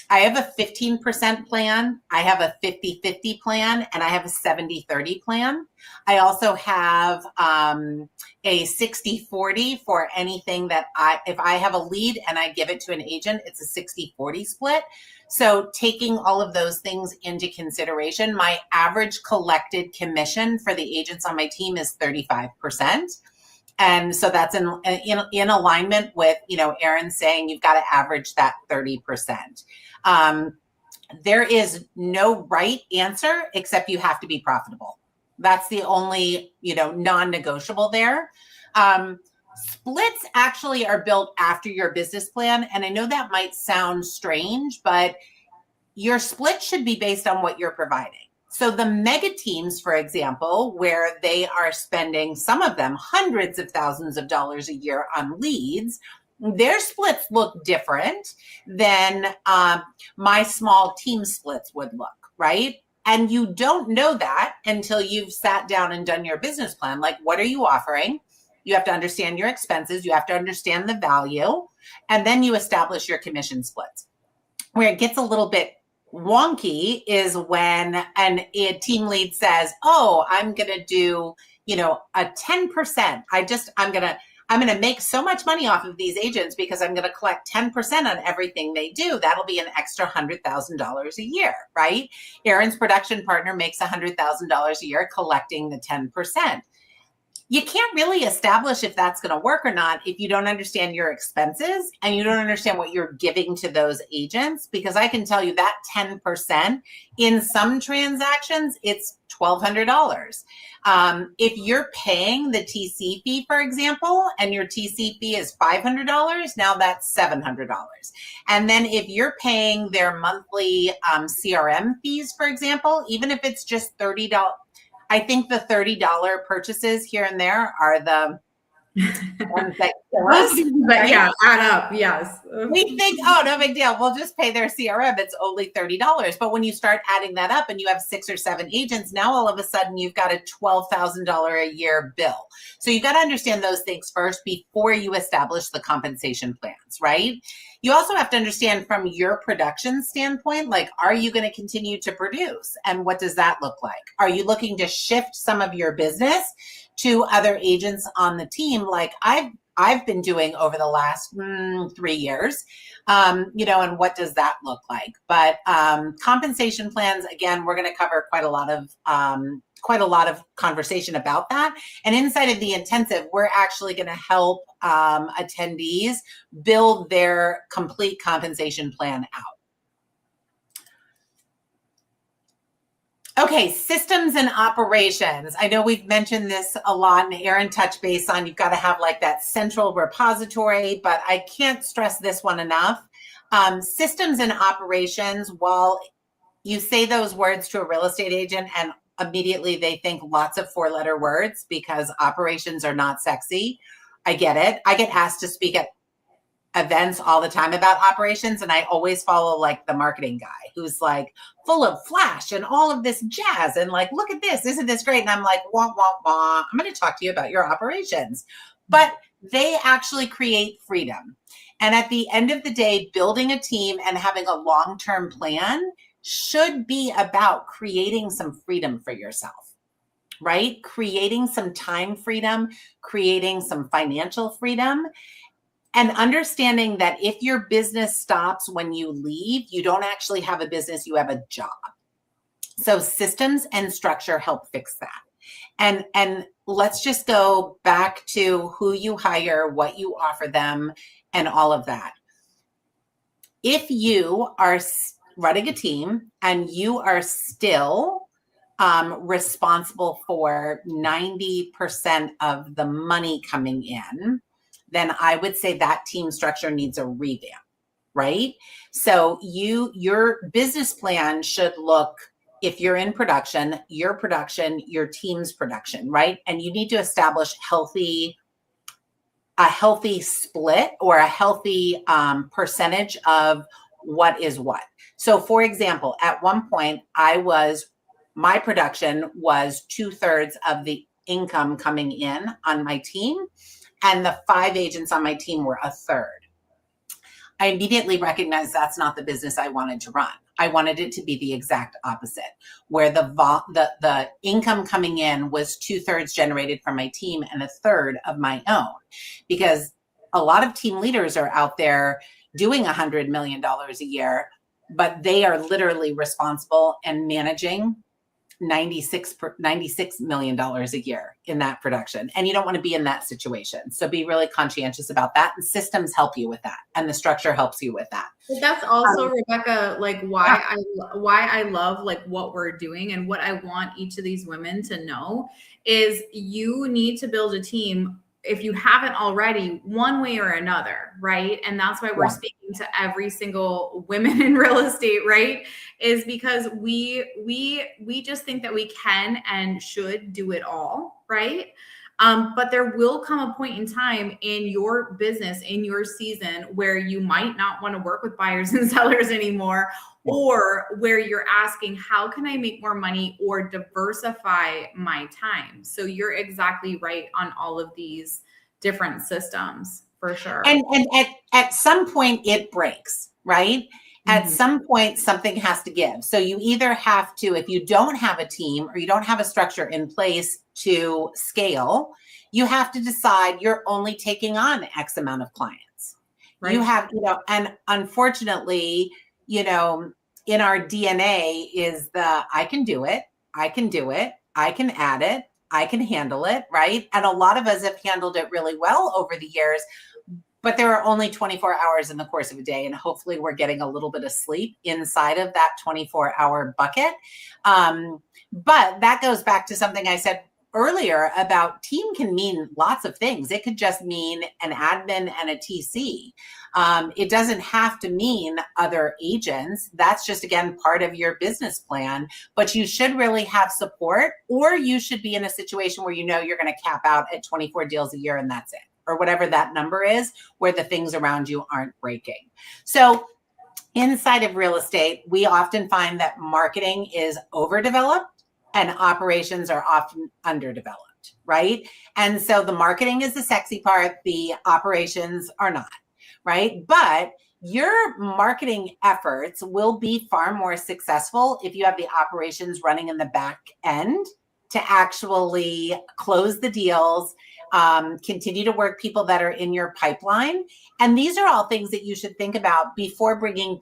I have a 15% plan, I have a 50-50 plan, and I have a 70-30 plan. I also have a 60-40 for anything that if I have a lead and I give it to an agent, it's a 60-40 split. So taking all of those things into consideration, my average collected commission for the agents on my team is 35%. And so that's in alignment with, Erin saying you've got to average that 30%. There is no right answer except you have to be profitable. That's the only, non-negotiable there. Splits actually are built after your business plan. And I know that might sound strange, but your split should be based on what you're providing. So the mega teams, for example, where they are spending, some of them, hundreds of thousands of dollars a year on leads, their splits look different than my small team splits would look, right? And you don't know that until you've sat down and done your business plan. Like, what are you offering? You have to understand your expenses. You have to understand the value. And then you establish your commission splits. Where it gets a little bit wonky is when a team lead says, oh, I'm going to do, a 10%. I'm going to make so much money off of these agents because I'm going to collect 10% on everything they do. That'll be an extra $100,000 a year, right? Erin's production partner makes $100,000 a year collecting the 10%. You can't really establish if that's going to work or not if you don't understand your expenses and you don't understand what you're giving to those agents, because I can tell you that 10% in some transactions, it's $1,200. If you're paying the TC fee, for example, and your TC fee is $500, now that's $700. And then if you're paying their monthly CRM fees, for example, even if it's just $30, I think the $30 purchases here and there are the ones that kill us, but right? yeah, add up. Yes. We think, oh, no big deal. We'll just pay their CRM. It's only $30. But when you start adding that up and you have 6 or 7 agents, now all of a sudden you've got a $12,000 a year bill. So you've got to understand those things first before you establish the compensation plans, right? You also have to understand from your production standpoint, like, are you going to continue to produce? And what does that look like? Are you looking to shift some of your business to other agents on the team, like I've been doing over the last 3 years, and what does that look like? But compensation plans, again, we're going to cover quite a lot of conversation about that. And inside of the intensive, we're actually going to help attendees build their complete compensation plan out. Okay, systems and operations. I know we've mentioned this a lot, and Erin touched base on you've got to have like that central repository, but I can't stress this one enough. Systems and operations, while you say those words to a real estate agent and immediately they think lots of 4-letter words because operations are not sexy. I get it. I get asked to speak at events all the time about operations, and I always follow like the marketing guy who's like full of flash and all of this jazz and like, look at this, isn't this great? And I'm like, wah, wah, wah. I'm going to talk to you about your operations. But they actually create freedom. And at the end of the day, building a team and having a long-term plan should be about creating some freedom for yourself, right? Creating some time freedom, creating some financial freedom, and understanding that if your business stops when you leave, you don't actually have a business, you have a job. So systems and structure help fix that. And let's just go back to who you hire, what you offer them, and all of that. If you are running a team and you are still responsible for 90% of the money coming in, then I would say that team structure needs a revamp, right? So your business plan should look, if you're in production, your team's production, right? And you need to establish a healthy split or a healthy percentage of what is what. So for example, at one point my production was 2/3 of the income coming in on my team, and the 5 agents on my team were 1/3. I immediately recognized that's not the business I wanted to run. I wanted it to be the exact opposite, where the income coming in was 2/3 generated from my team and 1/3 of my own. Because a lot of team leaders are out there doing $100 million a year, but they are literally responsible and managing $96 million a year in that production. And you don't want to be in that situation. So be really conscientious about that. And systems help you with that. And the structure helps you with that. But that's also, Rebecca, like why I love like what we're doing, and what I want each of these women to know is you need to build a team, if you haven't already, one way or another, right? And that's why we're speaking to every single woman in real estate, right? Is because we just think that we can and should do it all, right? But there will come a point in time in your business, in your season, where you might not want to work with buyers and sellers anymore, or where you're asking, how can I make more money or diversify my time? So you're exactly right on all of these different systems, for sure. And at some point it breaks, right? Mm-hmm. At some point something has to give. So you either have to, if you don't have a team or you don't have a structure in place to scale, you have to decide you're only taking on X amount of clients. Right. You have, and unfortunately, in our DNA is I can do it, I can add it, I can handle it, right? And a lot of us have handled it really well over the years, but there are only 24 hours in the course of a day. And hopefully we're getting a little bit of sleep inside of that 24-hour bucket. But that goes back to something I said earlier about team can mean lots of things. It could just mean an admin and a TC. It doesn't have to mean other agents. That's just, again, part of your business plan. But you should really have support, or you should be in a situation where you're going to cap out at 24 deals a year and that's it, or whatever that number is, where the things around you aren't breaking. So inside of real estate, we often find that marketing is overdeveloped and operations are often underdeveloped, right? And so the marketing is the sexy part, the operations are not, right? But your marketing efforts will be far more successful if you have the operations running in the back end to actually close the deals, continue to work people that are in your pipeline. And these are all things that you should think about before bringing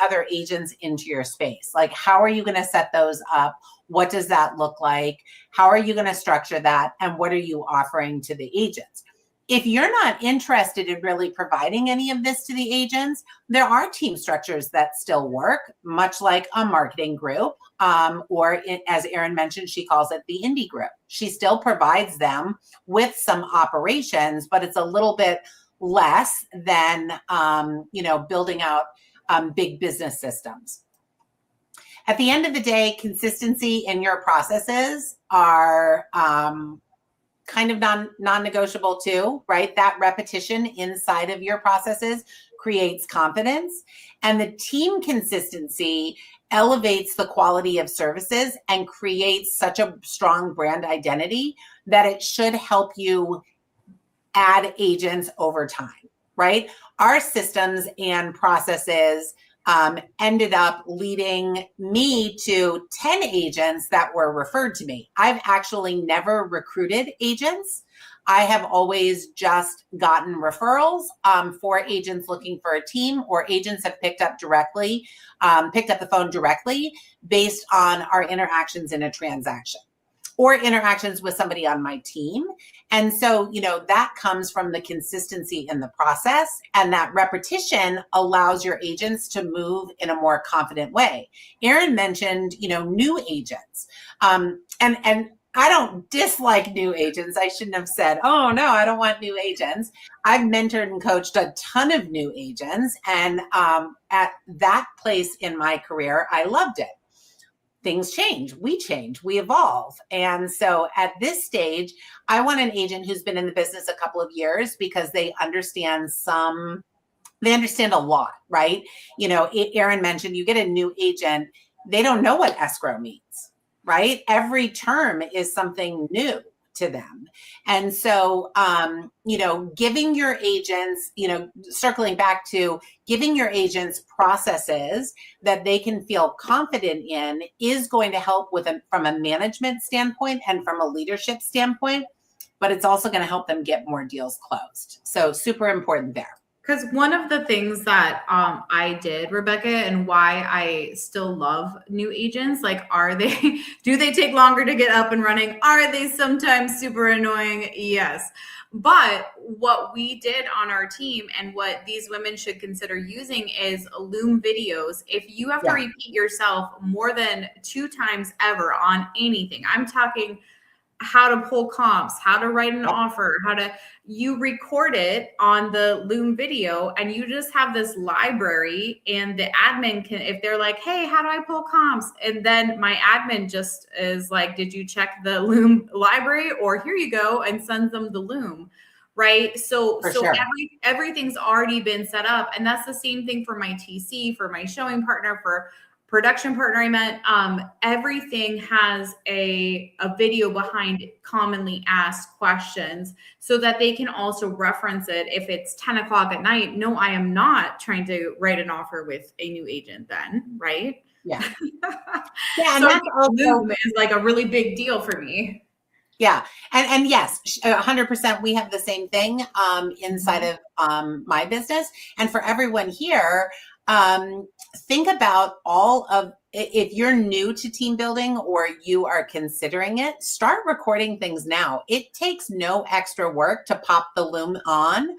other agents into your space. Like, how are you going to set those up? What does that look like? How are you going to structure that? And what are you offering to the agents? If you're not interested in really providing any of this to the agents, there are team structures that still work, much like a marketing group, or as Erin mentioned, she calls it the indie group. She still provides them with some operations, but it's a little bit less than, building out big business systems. At the end of the day, consistency in your processes are kind of non-negotiable too, right? That repetition inside of your processes creates confidence, and the team consistency elevates the quality of services and creates such a strong brand identity that it should help you add agents over time, right? Our systems and processes ended up leading me to 10 agents that were referred to me. I've actually never recruited agents. I have always just gotten referrals for agents looking for a team, or agents have picked up the phone directly based on our interactions in a transaction or interactions with somebody on my team. And so, that comes from the consistency in the process, and that repetition allows your agents to move in a more confident way. Erin mentioned, new agents. And I don't dislike new agents. I shouldn't have said, oh no, I don't want new agents. I've mentored and coached a ton of new agents. And at that place in my career, I loved it. Things change, we evolve. And so at this stage, I want an agent who's been in the business a couple of years because they understand a lot, right? Erin mentioned you get a new agent, they don't know what escrow means, right? Every term is something new to them. And so, giving your agents, circling back to giving your agents processes that they can feel confident in is going to help from a management standpoint and from a leadership standpoint, but it's also going to help them get more deals closed. So super important there. Because one of the things that I did, Rebecca, and why I still love new agents, do they take longer to get up and running? Are they sometimes super annoying? Yes. But what we did on our team and what these women should consider using is Loom videos. If you have to repeat yourself more than 2 times ever on anything, I'm talking how to pull comps, how to write an offer, you record it on the Loom video, and you just have this library, and the admin can, if they're like, hey, how do I pull comps? And then my admin just is like, did you check the Loom library? Or here you go, and sends them the Loom. Right. So sure. Everything's already been set up. And that's the same thing for my TC, for my showing partner, for production partner. I meant everything has a video behind commonly asked questions so that they can also reference it if it's 10 o'clock at night. No, I am not trying to write an offer with a new agent then, right? Yeah. Yeah. And so that's also is like a really big deal for me. Yeah. And yes, 100%. We have the same thing inside of my business. And for everyone here, think about if you're new to team building or you are considering it, start recording things now. It takes no extra work to pop the Loom on,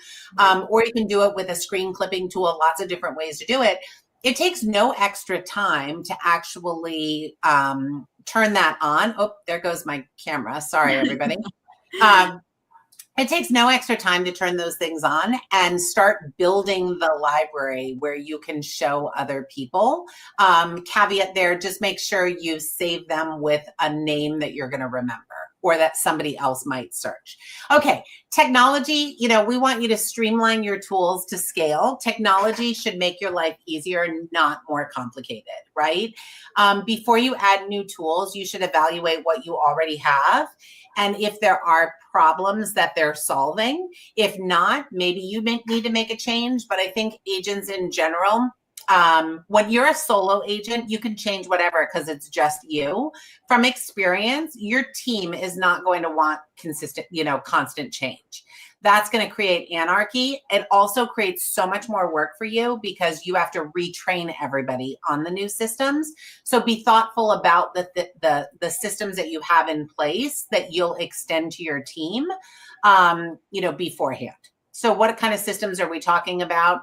or you can do it with a screen clipping tool, lots of different ways to do it. It takes no extra time to actually turn that on. Oh, there goes my camera. Sorry, everybody. It takes no extra time to turn those things on and start building the library where you can show other people. Caveat there, just make sure you save them with a name that you're going to remember or that somebody else might search. Okay, technology, we want you to streamline your tools to scale. Technology should make your life easier, not more complicated, right? Before you add new tools, you should evaluate what you already have. And if there are problems that they're solving, if not, maybe you need to make a change. But I think agents in general, when you're a solo agent, you can change whatever because it's just you. From experience, your team is not going to want constant change. That's going to create anarchy. It also creates so much more work for you because you have to retrain everybody on the new systems. So be thoughtful about the systems that you have in place that you'll extend to your team, beforehand. So what kind of systems are we talking about?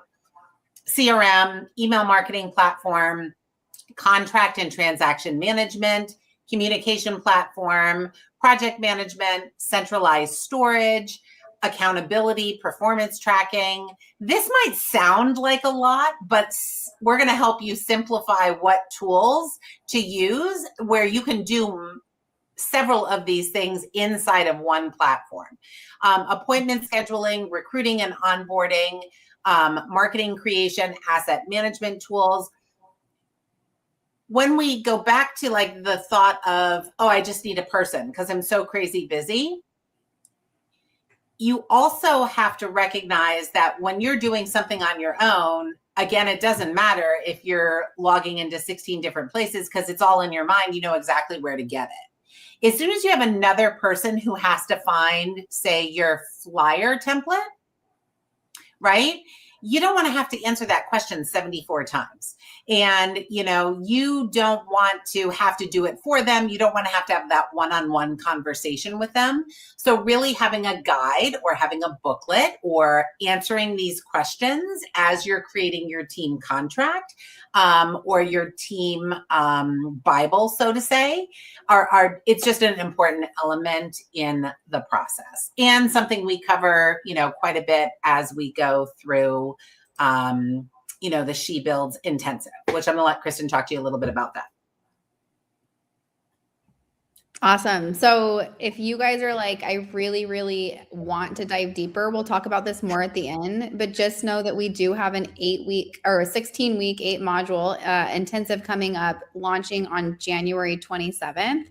CRM, email marketing platform, contract and transaction management, communication platform, project management, centralized storage, accountability, performance tracking. This might sound like a lot, but we're going to help you simplify what tools to use where you can do several of these things inside of one platform. Appointment scheduling, recruiting and onboarding, marketing creation, asset management tools. When we go back to the thought of, oh, I just need a person because I'm so crazy busy, you also have to recognize that when you're doing something on your own, again, it doesn't matter if you're logging into 16 different places because it's all in your mind. You know exactly where to get it. As soon as you have another person who has to find, say, your flyer template, right? You don't want to have to answer that question 74 times. And, you know, you don't want to have to do it for them. You don't want to have that one-on-one conversation with them. So really having a guide or having a booklet or answering these questions as you're creating your team contract or your team Bible, so to say, it's just an important element in the process and something we cover, you know, quite a bit as we go through, you know, the She Builds Intensive, which I'm going to let Kristen talk to you a little bit about that. Awesome. So if you guys are like, I really, really want to dive deeper, we'll talk about this more at the end, but just know that we do have an 8-week or a 16-week, 8-module intensive coming up, launching on January 27th.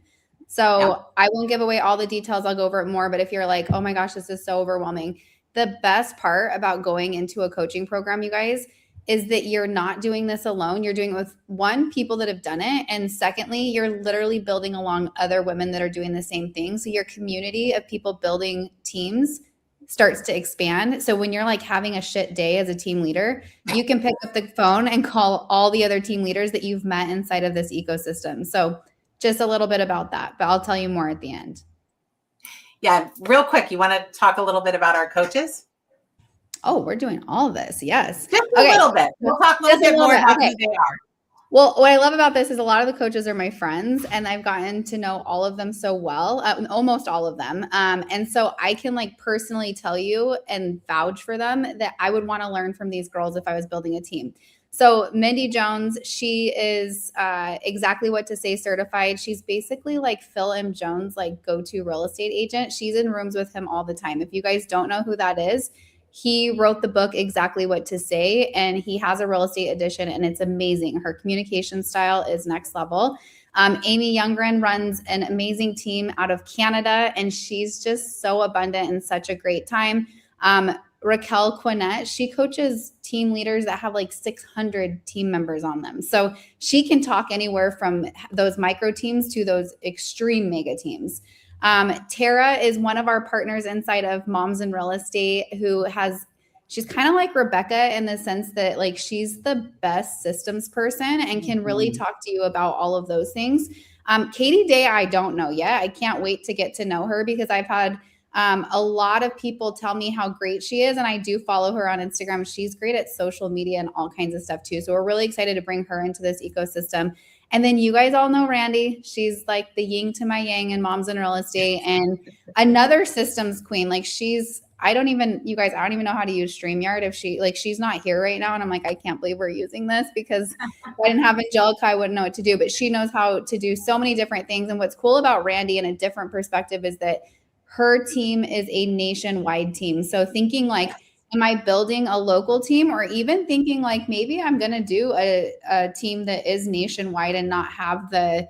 So I won't give away all the details. I'll go over it more, but if you're like, oh my gosh, this is so overwhelming. The best part about going into a coaching program, you guys, is that you're not doing this alone. You're doing it with, one, people that have done it. And secondly, you're literally building along other women that are doing the same thing. So your community of people building teams starts to expand. So when you're like having a shit day as a team leader, you can pick up the phone and call all the other team leaders that you've met inside of this ecosystem. So just a little bit about that, but I'll tell you more at the end. Yeah, real quick, you want to talk a little bit about our coaches? Oh, we're doing all of this. Yes. Just a little bit. We'll talk a little bit more about who they are. Well, what I love about this is a lot of the coaches are my friends, and I've gotten to know all of them so well, almost all of them. And so I can like personally tell you and vouch for them that I would want to learn from these girls if I was building a team. So Mindy Jones, she is exactly what to say certified. She's basically like Phil M. Jones, like go-to real estate agent. She's in rooms with him all the time. If you guys don't know who that is, he wrote the book Exactly What to Say, and he has a real estate edition, and it's amazing. Her communication style is next level. Amy Youngren runs an amazing team out of Canada, and she's just so abundant and such a great time. Raquel Quinnett, she coaches team leaders that have like 600 team members on them. So she can talk anywhere from those micro teams to those extreme mega teams. Tara is one of our partners inside of Moms in Real Estate she's kind of like Rebecca in the sense that like she's the best systems person and can really talk to you about all of those things. Katie Day, I don't know yet. I can't wait to get to know her because I've had a lot of people tell me how great she is, and I do follow her on Instagram. She's great at social media and all kinds of stuff too. So we're really excited to bring her into this ecosystem. And then you guys all know Randy. She's like the yin to my yang in Moms in Real Estate, and another systems queen. Like I don't even know how to use StreamYard. If she's not here right now. And I'm like, I can't believe we're using this because if I didn't have Angelica, I wouldn't know what to do, but she knows how to do so many different things. And what's cool about Randy in a different perspective is that her team is a nationwide team. So thinking like, am I building a local team, or even thinking like maybe I'm going to do a team that is nationwide and not have the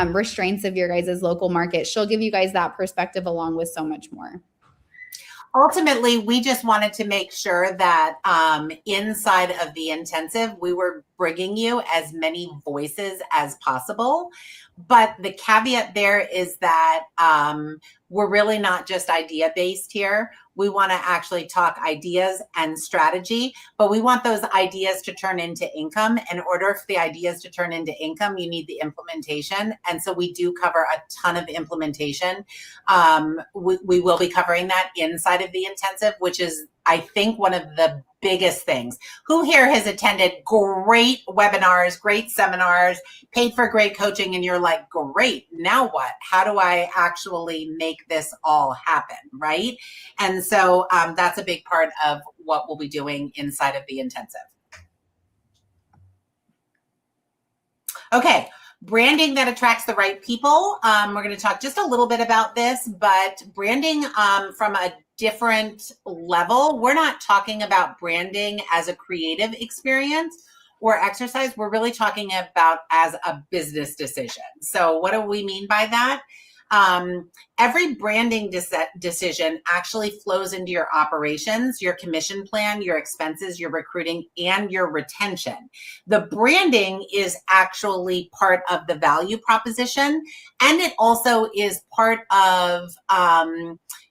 restraints of your guys' local market. She'll give you guys that perspective along with so much more. Ultimately, we just wanted to make sure that inside of the intensive, we were bringing you as many voices as possible. But the caveat there is that we're really not just idea based here. We want to actually talk ideas and strategy, but we want those ideas to turn into income. In order for the ideas to turn into income, you need the implementation. And so we do cover a ton of implementation. We will be covering that inside of the intensive, which is, I think, one of the biggest things. Who here has attended great webinars, great seminars, paid for great coaching, and you're like, great, now what? How do I actually make this all happen, right? And so that's a big part of what we'll be doing inside of the intensive. Okay, branding that attracts the right people. We're going to talk just a little bit about this, but branding from a different level. We're not talking about branding as a creative experience or exercise. We're really talking about as a business decision. So what do we mean by that? Every branding decision actually flows into your operations, your commission plan, your expenses, your recruiting, and your retention. The branding is actually part of the value proposition, and it also is part of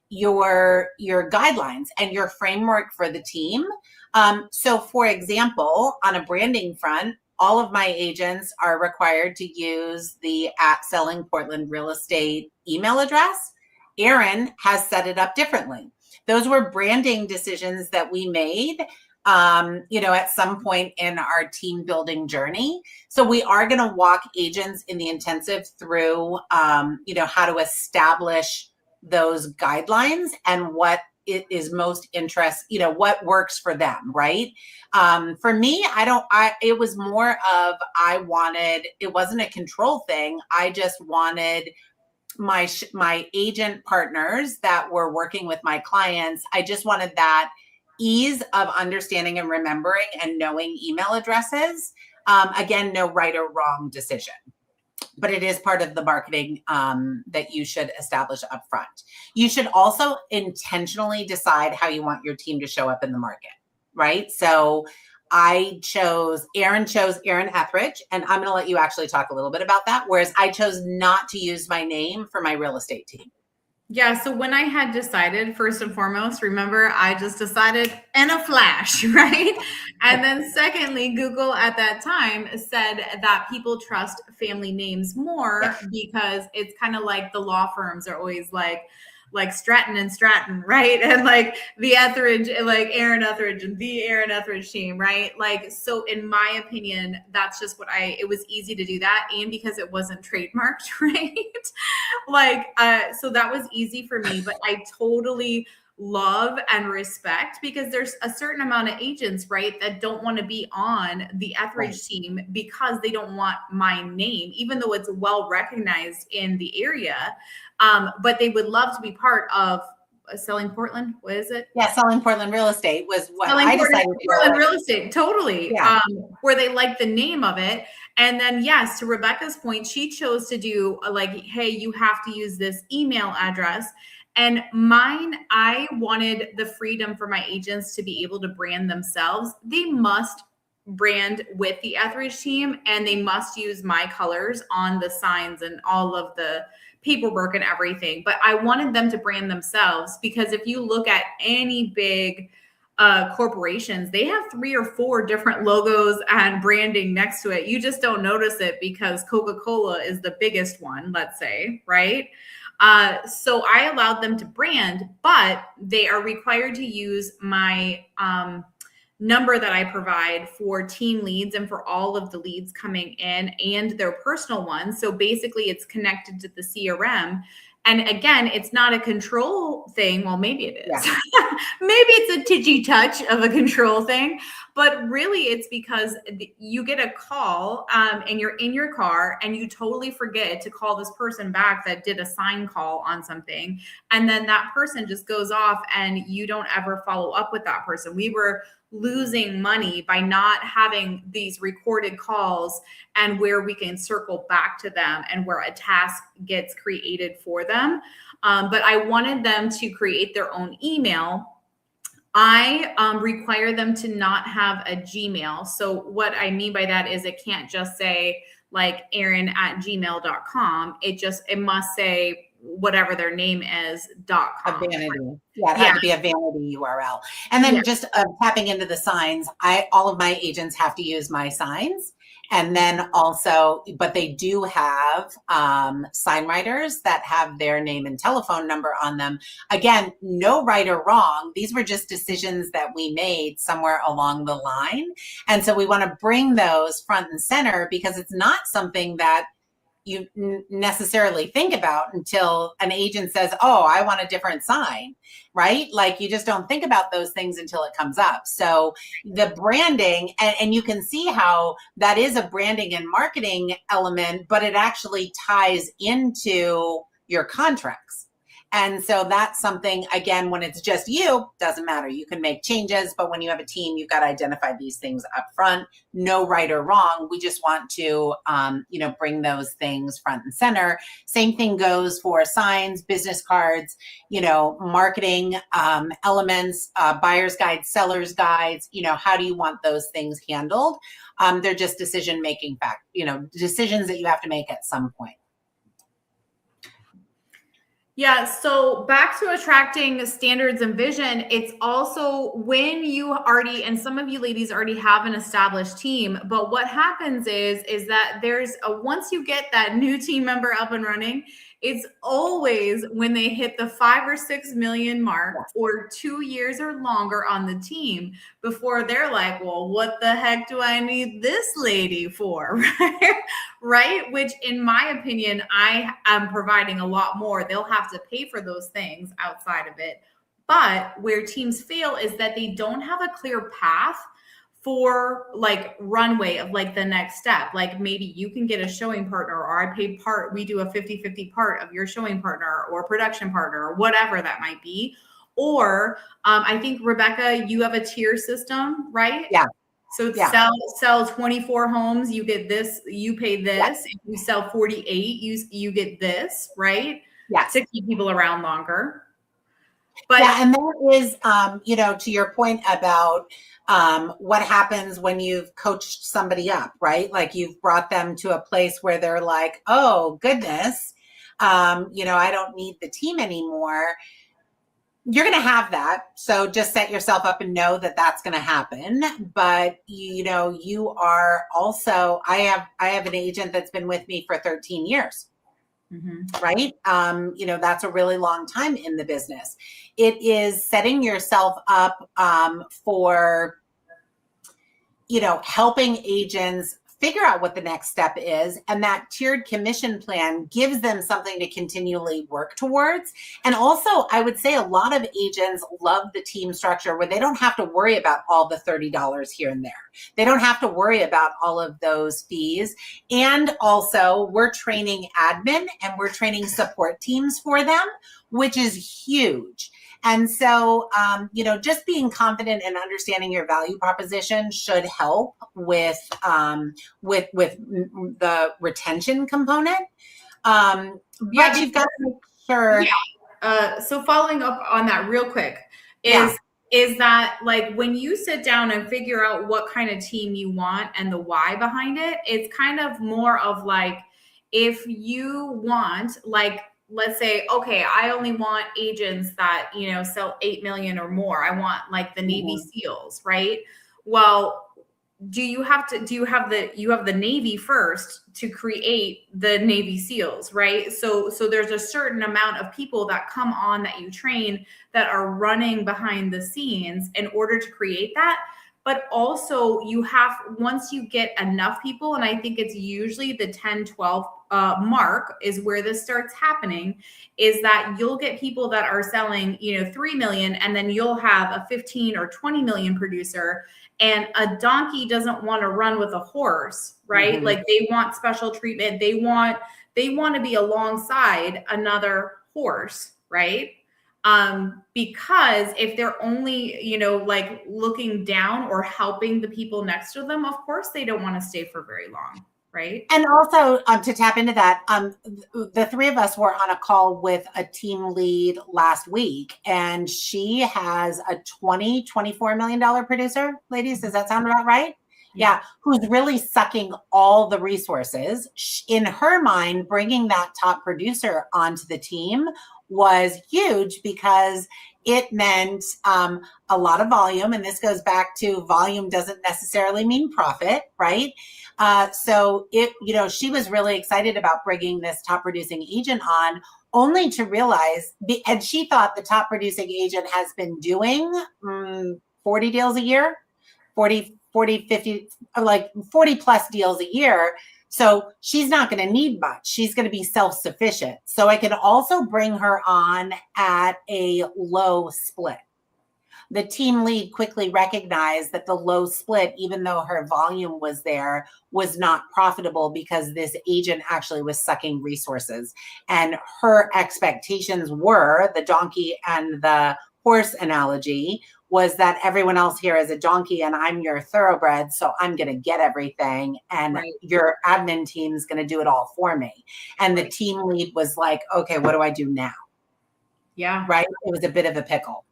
your guidelines and your framework for the team. So for example, on a branding front, all of my agents are required to use the @Selling Portland Real Estate email address. Erin has set it up differently. Those were branding decisions that we made, at some point in our team building journey. So we are going to walk agents in the intensive through, how to establish those guidelines and what it is most what works for them, right? For me, it was more of, it wasn't a control thing. I just wanted my agent partners that were working with my clients. I just wanted that ease of understanding and remembering and knowing email addresses. Again, no right or wrong decision, but it is part of the marketing that you should establish up front. You should also intentionally decide how you want your team to show up in the market, right? So Erin chose Erin Ethridge, and I'm going to let you actually talk a little bit about that, whereas I chose not to use my name for my real estate team. Yeah. So when I had decided, first and foremost, remember, I just decided in a flash, right? And then secondly, Google at that time said that people trust family names more because it's kind of like the law firms are always like Stratton and Stratton, right? And like the Etheridge, like Erin Ethridge and the Erin Ethridge team, right? Like, so in my opinion, that's just it was easy to do that. And because it wasn't trademarked, right? So that was easy for me, but I totally love and respect, because there's a certain amount of agents, right, that don't want to be on the Etheridge team because they don't want my name, even though it's well recognized in the area. But they would love to be part of Selling Portland. What is it? Yeah, Selling Portland Real Estate was what Selling I decided. Portland Real Estate, totally. Yeah. Where they like the name of it. And then, yes, to Rebecca's point, she chose to do hey, you have to use this email address. And mine, I wanted the freedom for my agents to be able to brand themselves. They must brand with the Etheridge team, and they must use my colors on the signs and all of the paperwork and everything. But I wanted them to brand themselves, because if you look at any big corporations, they have 3 or 4 different logos and branding next to it. You just don't notice it because Coca-Cola is the biggest one, let's say, right? So I allowed them to brand, but they are required to use my number that I provide for team leads and for all of the leads coming in, and their personal ones. So basically it's connected to the CRM. And again, it's not a control thing. Well, maybe it is. Yeah. Maybe it's a titchy touch of a control thing, but really it's because you get a call and you're in your car and you totally forget to call this person back that did a sign call on something. And then that person just goes off and you don't ever follow up with that person. We were losing money by not having these recorded calls and where we can circle back to them and where a task gets created for them. But I wanted them to create their own email. I require them to not have a Gmail. So what I mean by that is it can't just say like Erin@gmail.com. It must say whatever their name is, .com. A vanity. Yeah, it had to be a vanity URL. And then just tapping into the signs, all of my agents have to use my signs. And then also, but they do have sign writers that have their name and telephone number on them. Again, no right or wrong. These were just decisions that we made somewhere along the line. And so we want to bring those front and center, because it's not something that you necessarily think about until an agent says, oh, I want a different sign, right? Like you just don't think about those things until it comes up. So the branding, and you can see how that is a branding and marketing element, but it actually ties into your contracts. And so that's something, again, when it's just you, doesn't matter. You can make changes, but when you have a team, you've got to identify these things up front. No right or wrong. We just want to, bring those things front and center. Same thing goes for signs, business cards, marketing elements, buyer's guides, seller's guides. How do you want those things handled? They're just decision-making decisions that you have to make at some point. Yeah, so back to attracting standards and vision, it's also when you already, and some of you ladies already have an established team, but what happens is that once you get that new team member up and running, it's always when they hit the 5 or 6 million mark or 2 years or longer on the team before they're like, well, what the heck do I need this lady for? Right? Which in my opinion, I am providing a lot more. They'll have to pay for those things outside of it. But where teams fail is that they don't have a clear path for like runway of like the next step. Like maybe you can get a showing partner, or we do a 50-50 part of your showing partner or production partner or whatever that might be. Or I think, Rebecca, you have a tier system, right? Yeah. So sell 24 homes, you get this, you pay this. Yeah. If you sell 48, you get this, right? Yeah. To keep people around longer. But yeah, and there is, to your point about what happens when you've coached somebody up, right? Like you've brought them to a place where they're like, oh, goodness, I don't need the team anymore. You're going to have that. So just set yourself up and know that that's going to happen. But, you are also, I have an agent that's been with me for 13 years. Mm-hmm. Right. That's a really long time in the business. It is setting yourself up for, helping agents figure out what the next step is. And that tiered commission plan gives them something to continually work towards. And also, I would say a lot of agents love the team structure where they don't have to worry about all the $30 here and there. They don't have to worry about all of those fees. And also, we're training admin and we're training support teams for them, which is huge. And so, just being confident and understanding your value proposition should help with the retention component. But you've got to make sure. Yeah. So following up on that real quick is that like when you sit down and figure out what kind of team you want and the why behind it, it's kind of more of like, if you want like, let's say, okay, I only want agents that, sell 8 million or more. I want like the Navy SEALs, right? Well, you have the Navy first to create the Navy SEALs, right? So there's a certain amount of people that come on that you train that are running behind the scenes in order to create that. But also once you get enough people, and I think it's usually the 10, 12 mark is where this starts happening, is that you'll get people that are selling, 3 million, and then you'll have a 15 or 20 million producer, and a donkey doesn't want to run with a horse, right? Mm-hmm. Like they want special treatment. They want to be alongside another horse, right? Because if they're only, like looking down or helping the people next to them, of course they don't want to stay for very long, right? And also to tap into that, the three of us were on a call with a team lead last week, and she has a $24 million producer. Ladies, does that sound about right? Yeah, who's really sucking all the resources. In her mind, bringing that top producer onto the team was huge because it meant a lot of volume. And this goes back to volume doesn't necessarily mean profit, right? So she was really excited about bringing this top producing agent on, only to realize, and she thought the top producing agent has been doing 40 deals a year, 40, 50, like 40 plus deals a year. So she's not going to need much. She's going to be self-sufficient. So I can also bring her on at a low split. The team lead quickly recognized that the low split, even though her volume was there, was not profitable because this agent actually was sucking resources. And her expectations were, the donkey and the horse analogy, was that everyone else here is a donkey and I'm your thoroughbred, so I'm going to get everything and your admin team is going to do it all for me. And the team lead was like, okay, what do I do now? Yeah. Right? It was a bit of a pickle.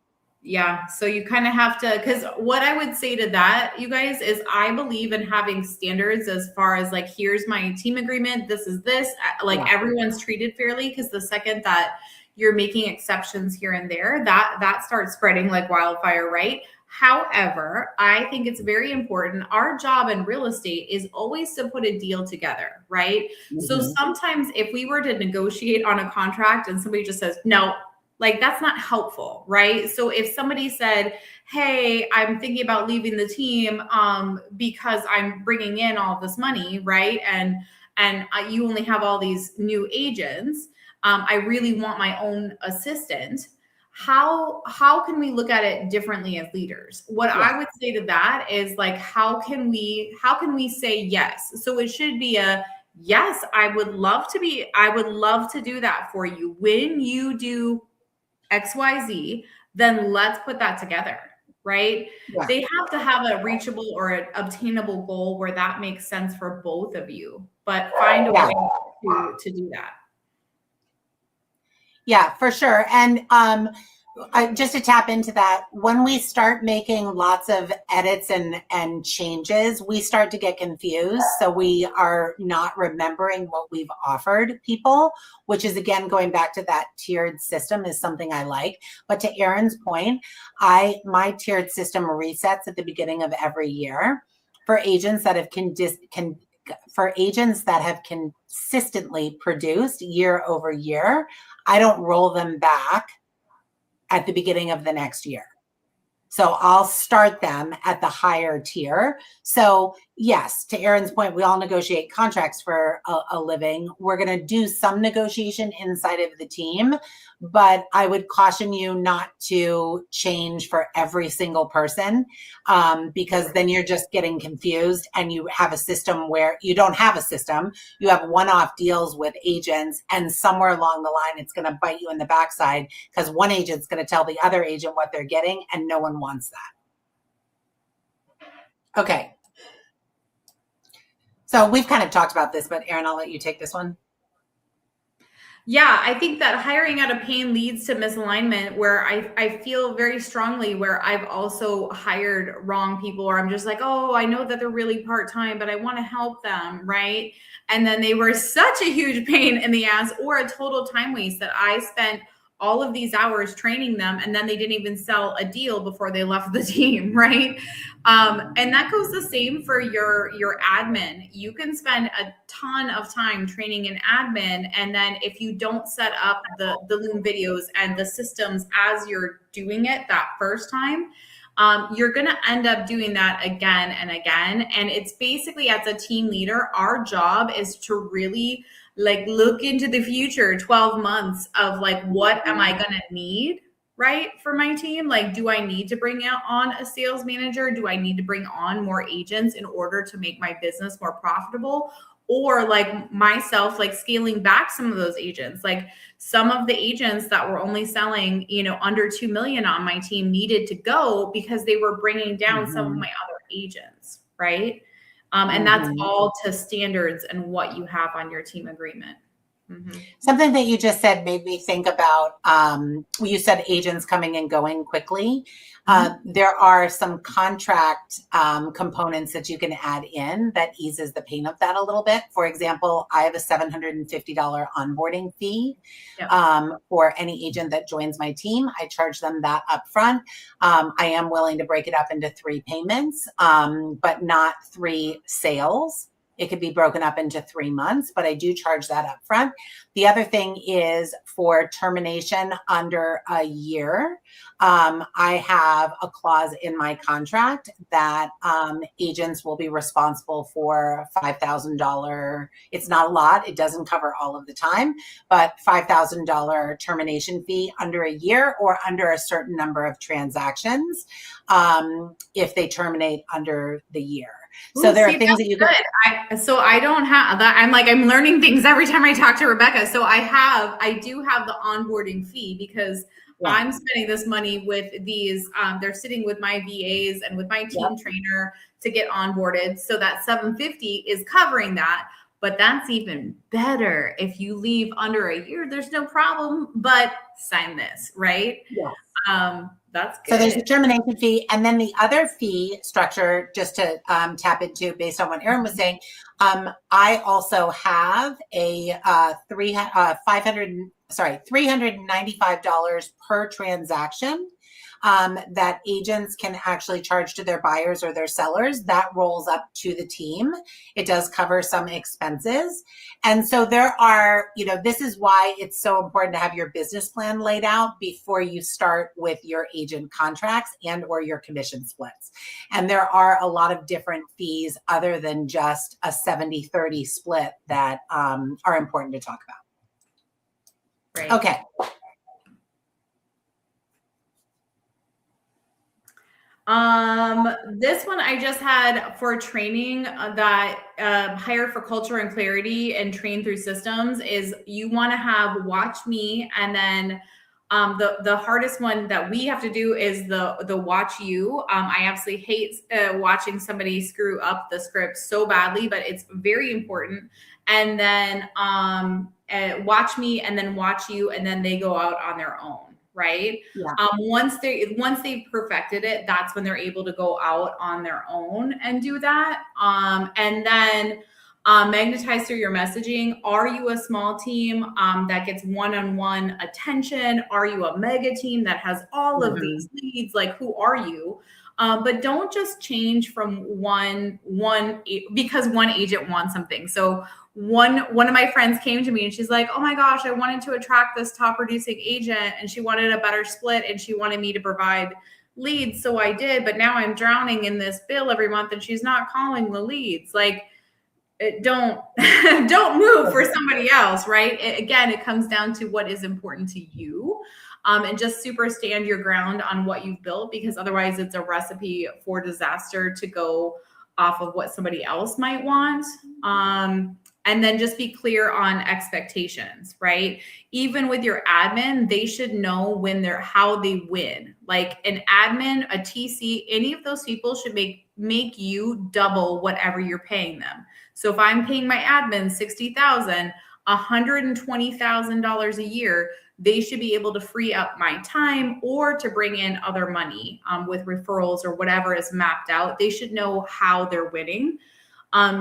Yeah. So you kind of have to, because what I would say to that, you guys, is I believe in having standards as far as like, here's my team agreement. This is this, like everyone's treated fairly. Because the second that you're making exceptions here and there, that starts spreading like wildfire, right? However, I think it's very important. Our job in real estate is always to put a deal together, right? Mm-hmm. So sometimes if we were to negotiate on a contract and somebody just says, no, like that's not helpful, right? So if somebody said, hey, I'm thinking about leaving the team because I'm bringing in all this money, right? And you only have all these new agents. I really want my own assistant. How can we look at it differently as leaders? What I would say to that is like, how can we say yes? So it should be a yes, I would love to do that for you. When you do XYZ, then let's put that together, right? Yeah. They have to have a reachable or an obtainable goal where that makes sense for both of you, but find a way to do that. Yeah, for sure. And just to tap into that, when we start making lots of edits and changes, we start to get confused. So we are not remembering what we've offered people, which is, again, going back to that tiered system is something I like. But to Erin's point, my tiered system resets at the beginning of every year for agents that have consistently produced year over year. I don't roll them back at the beginning of the next year. So I'll start them at the higher tier. So yes, to Erin's point, we all negotiate contracts for a living. We're going to do some negotiation inside of the team, but I would caution you not to change for every single person because then you're just getting confused and you have a system where you don't have a system. You have one-off deals with agents and somewhere along the line, it's going to bite you in the backside because one agent's going to tell the other agent what they're getting and no one wants that. Okay. So we've kind of talked about this, but Erin, I'll let you take this one. Yeah, I think that hiring out of pain leads to misalignment where I feel very strongly where I've also hired wrong people or I'm just like, oh, I know that they're really part-time, but I want to help them, right? And then they were such a huge pain in the ass or a total time waste that I spent all of these hours training them and then they didn't even sell a deal before they left the team, right? And that goes the same for your admin. You can spend a ton of time training an admin, and then if you don't set up the Loom videos and the systems as you're doing it that first time, you're going to end up doing that again and again. And it's basically, as a team leader, our job is to really like look into the future 12 months of like, what am I going to need, right, for my team? Like, do I need to bring on a sales manager? Do I need to bring on more agents in order to make my business more profitable? Or like myself, like scaling back some of those agents, like some of the agents that were only selling, under 2 million on my team needed to go because they were bringing down some of my other agents, right? And that's all to standards and what you have on your team agreement. Mm-hmm. Something that you just said made me think about, you said agents coming and going quickly. There are some contract components that you can add in that eases the pain of that a little bit. For example, I have a $750 onboarding fee for any agent that joins my team. I charge them that upfront. I am willing to break it up into 3 payments, but not 3 sales. It could be broken up into 3 months, but I do charge that up front. The other thing is for termination under a year. I have a clause in my contract that agents will be responsible for $5,000. It's not a lot. It doesn't cover all of the time, but $5,000 termination fee under a year or under a certain number of transactions if they terminate under the year. So there are things that you can. So I don't have that. I'm learning things every time I talk to Rebecca. So I do have the onboarding fee because I'm spending this money with these. They're sitting with my VAs and with my team trainer to get onboarded. So that $750 is covering that. But that's even better if you leave under a year. There's no problem, but sign this, right? Yes. That's good. So there's a termination fee. And then the other fee structure, just to tap into based on what Erin was saying, I also have a $395 per transaction that agents can actually charge to their buyers or their sellers. That rolls up to the team. It does cover some expenses. And so there are, this is why it's so important to have your business plan laid out before you start with your agent contracts and or your commission splits. And there are a lot of different fees other than just a 70-30 split that are important to talk about. Right. Okay. This one I just had for training that hire for culture and clarity and train through systems is you want to have watch me, and then the hardest one that we have to do is the watch you. I absolutely hate watching somebody screw up the script so badly, but it's very important. And then watch me, and then watch you, and then they go out on their own. Right. Yeah. Once they've perfected it, that's when they're able to go out on their own and do that. And then magnetize through your messaging. Are you a small team that gets one-on-one attention? Are you a mega team that has all of these leads? Like, who are you? But don't just change from one because one agent wants something. So one of my friends came to me and she's like, oh my gosh, I wanted to attract this top producing agent and she wanted a better split and she wanted me to provide leads. So I did, but now I'm drowning in this bill every month and she's not calling the leads. Like, don't move for somebody else, right? Again, it comes down to what is important to you. And just super stand your ground on what you've built, because otherwise it's a recipe for disaster to go off of what somebody else might want. And then just be clear on expectations, right? Even with your admin, they should know how they win. Like an admin, a TC, any of those people should make you double whatever you're paying them. So if I'm paying my admin $60,000, $120,000 a year, they should be able to free up my time or to bring in other money with referrals or whatever is mapped out. They should know how they're winning.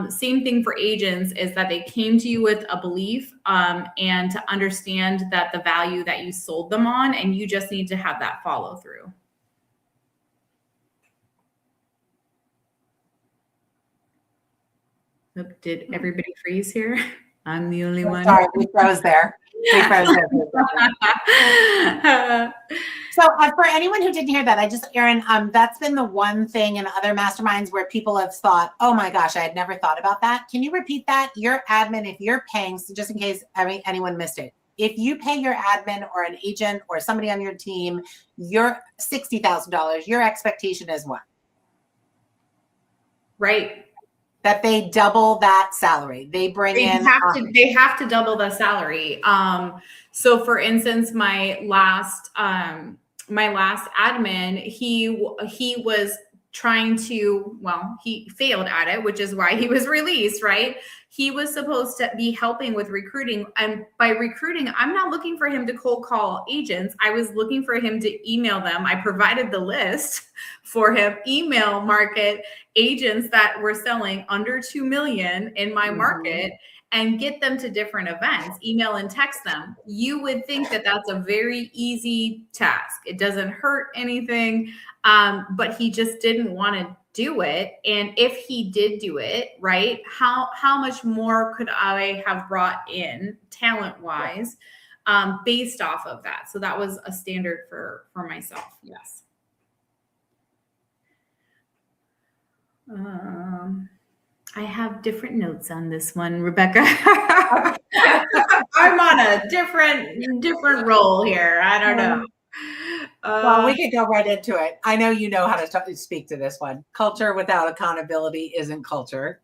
Same thing for agents is that they came to you with a belief and to understand that the value that you sold them on, and you just need to have that follow through. Did everybody freeze here? I'm the only one. Sorry, we froze there. So for anyone who didn't hear that, Erin, that's been the one thing in other masterminds where people have thought, oh my gosh, I had never thought about that. Can you repeat that? Your admin, if you're paying, so just in case anyone missed it, if you pay your admin or an agent or somebody on your team, your $60,000, your expectation is what? Right. That they double that salary. They have to double the salary. So for instance, my last admin, he was trying to, he failed at it, which is why he was released, right? He was supposed to be helping with recruiting. And by recruiting, I'm not looking for him to cold call agents. I was looking for him to email them. I provided the list for him, email market agents that were selling under 2 million in my market and get them to different events, email and text them. You would think that that's a very easy task. It doesn't hurt anything. But he just didn't want to do it? And if he did do it, right, how much more could I have brought in talent wise based off of that? So that was a standard for myself. Yes. I have different notes on this one, Rebecca. I'm on a different role here. I don't know. Well, we could go right into it. I know you know how to speak to this one. Culture without accountability isn't culture.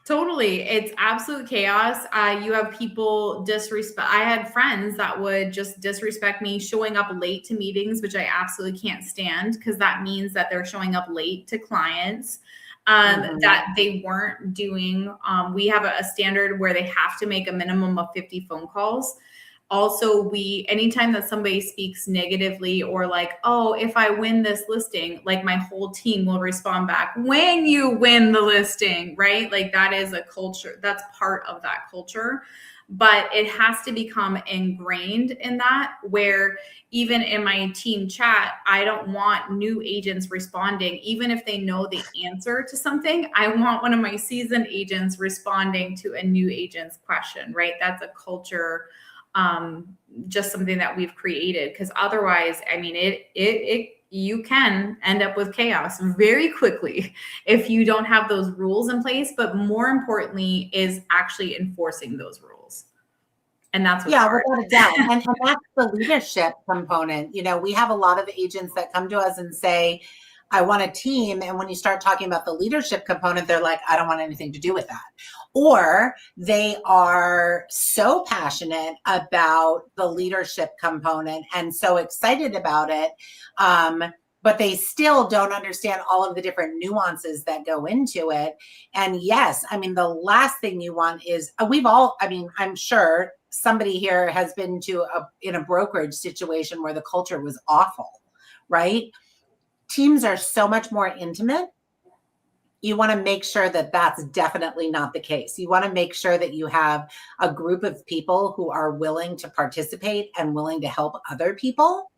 Totally. It's absolute chaos. You have people disrespect. I had friends that would just disrespect me showing up late to meetings, which I absolutely can't stand, because that means that they're showing up late to clients that they weren't doing. We have a standard where they have to make a minimum of 50 phone calls. Also, anytime that somebody speaks negatively or like, oh, if I win this listing, like my whole team will respond back, when you win the listing, right? Like that is a culture. That's part of that culture. But it has to become ingrained in that, where even in my team chat, I don't want new agents responding, even if they know the answer to something. I want one of my seasoned agents responding to a new agent's question, right? That's a culture, just something that we've created, because otherwise, I mean, you can end up with chaos very quickly if you don't have those rules in place. But more importantly is actually enforcing those rules. And that's what's hard. Without a doubt. And that's the leadership component. You know, we have a lot of agents that come to us and say, I want a team. And when you start talking about the leadership component, they're like, I don't want anything to do with that. Or they are so passionate about the leadership component and so excited about it, but they still don't understand all of the different nuances that go into it. And yes, I mean, the last thing you want is, I'm sure somebody here has been in a brokerage situation where the culture was awful, right? Teams are so much more intimate. You want to make sure that that's definitely not the case. You want to make sure that you have a group of people who are willing to participate and willing to help other people,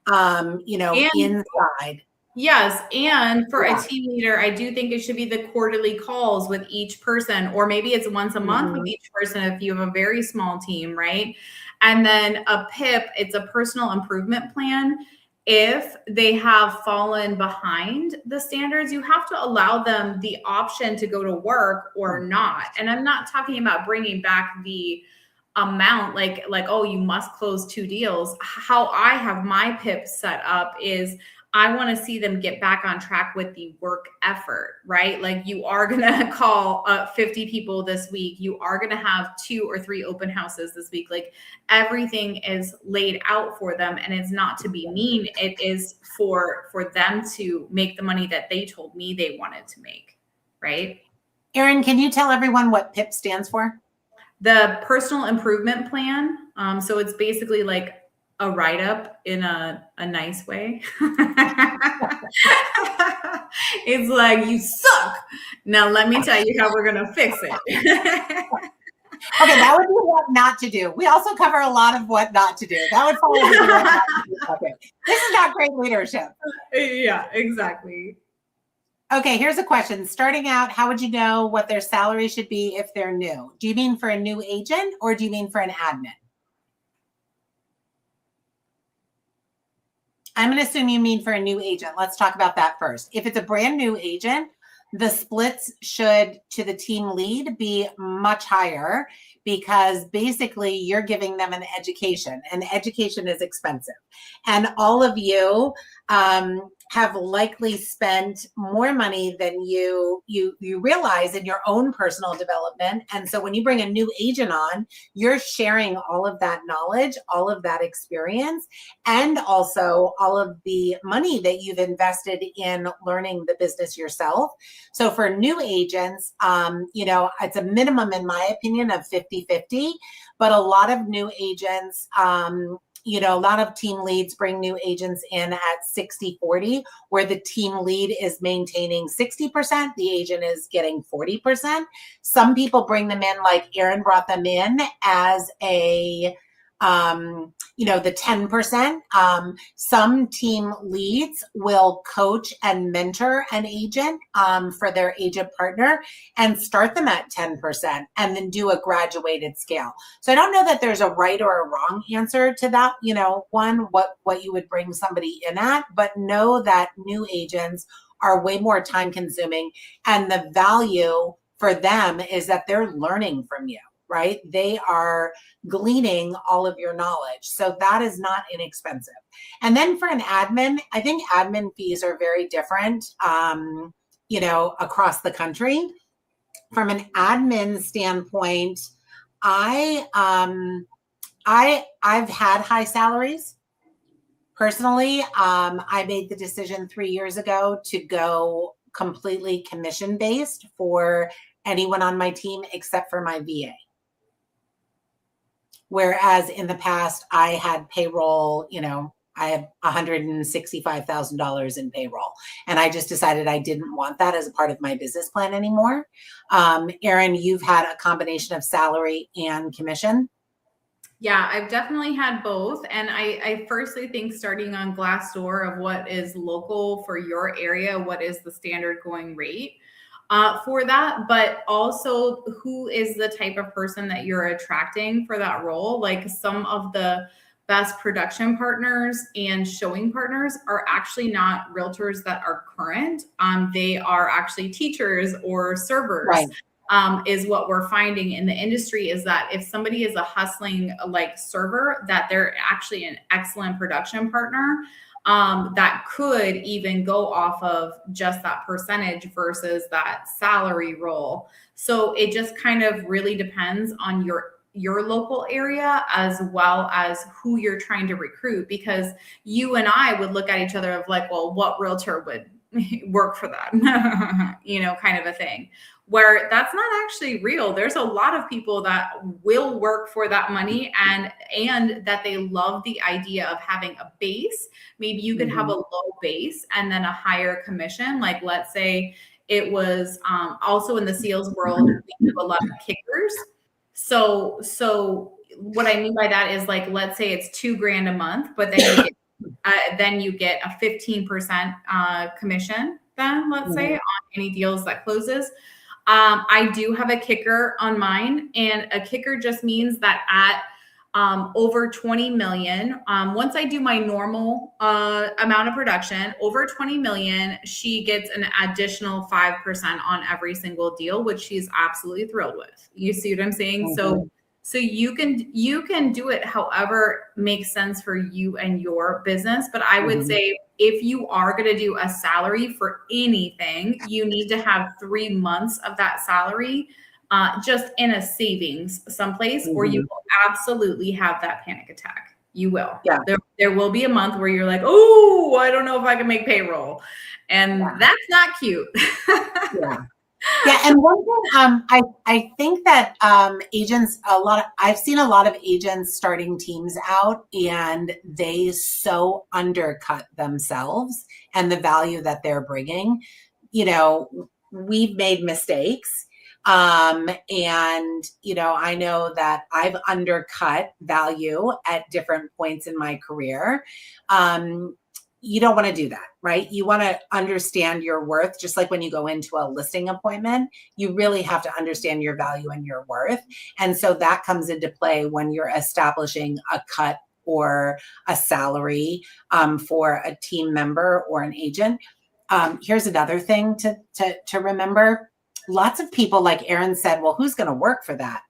inside. Yes. And for a team leader, I do think it should be the quarterly calls with each person, or maybe it's once a month with each person if you have a very small team, right? And then a PIP, it's a personal improvement plan. If they have fallen behind the standards, you have to allow them the option to go to work or not. And I'm not talking about bringing back the amount like, oh, you must close 2 deals. How I have my PIP set up is I want to see them get back on track with the work effort, right? Like you are going to call 50 people this week. You are going to have 2 or 3 open houses this week. Like everything is laid out for them, and it's not to be mean. It is for them to make the money that they told me they wanted to make, right? Erin, can you tell everyone what PIP stands for? The personal improvement plan. So it's basically like a write-up in a nice way. It's like, you suck. Now let me tell you how we're gonna fix it. Okay, that would be what not to do. We also cover a lot of what not to do. That would fall into what not to do. Okay. This is not great leadership. Yeah, exactly. Okay, here's a question. Starting out, how would you know what their salary should be if they're new? Do you mean for a new agent, or do you mean for an admin? I'm going to assume you mean for a new agent. Let's talk about that first. If it's a brand new agent, the splits should to the team lead be much higher, because basically you're giving them an education, and education is expensive. And all of you have likely spent more money than you realize in your own personal development. And so when you bring a new agent on, you're sharing all of that knowledge, all of that experience, and also all of the money that you've invested in learning the business yourself. So for new agents, it's a minimum, in my opinion, of 50-50, but a lot of new agents, a lot of team leads bring new agents in at 60-40, where the team lead is maintaining 60%, the agent is getting 40%. Some people bring them in, like Erin brought them in as a the 10%. Some team leads will coach and mentor an agent for their agent partner and start them at 10% and then do a graduated scale. So I don't know that there's a right or a wrong answer to that, what you would bring somebody in at, but know that new agents are way more time consuming, and the value for them is that they're learning from you, right? They are gleaning all of your knowledge. So that is not inexpensive. And then for an admin, I think admin fees are very different, across the country. From an admin standpoint, I've had high salaries. Personally, I made the decision 3 years ago to go completely commission-based for anyone on my team except for my VA. Whereas in the past, I had payroll, I had $165,000 in payroll. And I just decided I didn't want that as a part of my business plan anymore. Erin, you've had a combination of salary and commission. Yeah, I've definitely had both. And I firstly think starting on Glassdoor of what is local for your area, what is the standard going rate for that, but also who is the type of person that you're attracting for that role. Like some of the best production partners and showing partners are actually not realtors that are current. They are actually teachers or servers. Right. Is what we're finding in the industry is that if somebody is a hustling like server, that they're actually an excellent production partner that could even go off of just that percentage versus that salary role. So it just kind of really depends on your local area as well as who you're trying to recruit, because you and I would look at each other of like, well, what realtor would work for that, kind of a thing, where that's not actually real. There's a lot of people that will work for that money and that they love the idea of having a base. Maybe you could have a low base and then a higher commission. Like let's say it was also in the sales world, we have a lot of kickers. So what I mean by that is like, let's say it's $2,000 a month, but then you get a 15% commission then, let's say, on any deals that closes. I do have a kicker on mine, and a kicker just means that at over 20 million, once I do my normal amount of production, over 20 million, she gets an additional 5% on every single deal, which she's absolutely thrilled with. You see what I'm saying? So you can do it however makes sense for you and your business. But I would say if you are going to do a salary for anything, you need to have 3 months of that salary just in a savings someplace, or you will absolutely have that panic attack. You will. Yeah. There will be a month where you're like, oh, I don't know if I can make payroll. And that's not cute. Yeah, and one thing, I think that agents, I've seen a lot of agents starting teams out, and they so undercut themselves and the value that they're bringing. We've made mistakes. And, I know that I've undercut value at different points in my career. You don't want to do that, right? You want to understand your worth. Just like when you go into a listing appointment, you really have to understand your value and your worth. And so that comes into play when you're establishing a cut or a salary for a team member or an agent. Here's another thing to remember. Lots of people, like Erin said, well, who's going to work for that?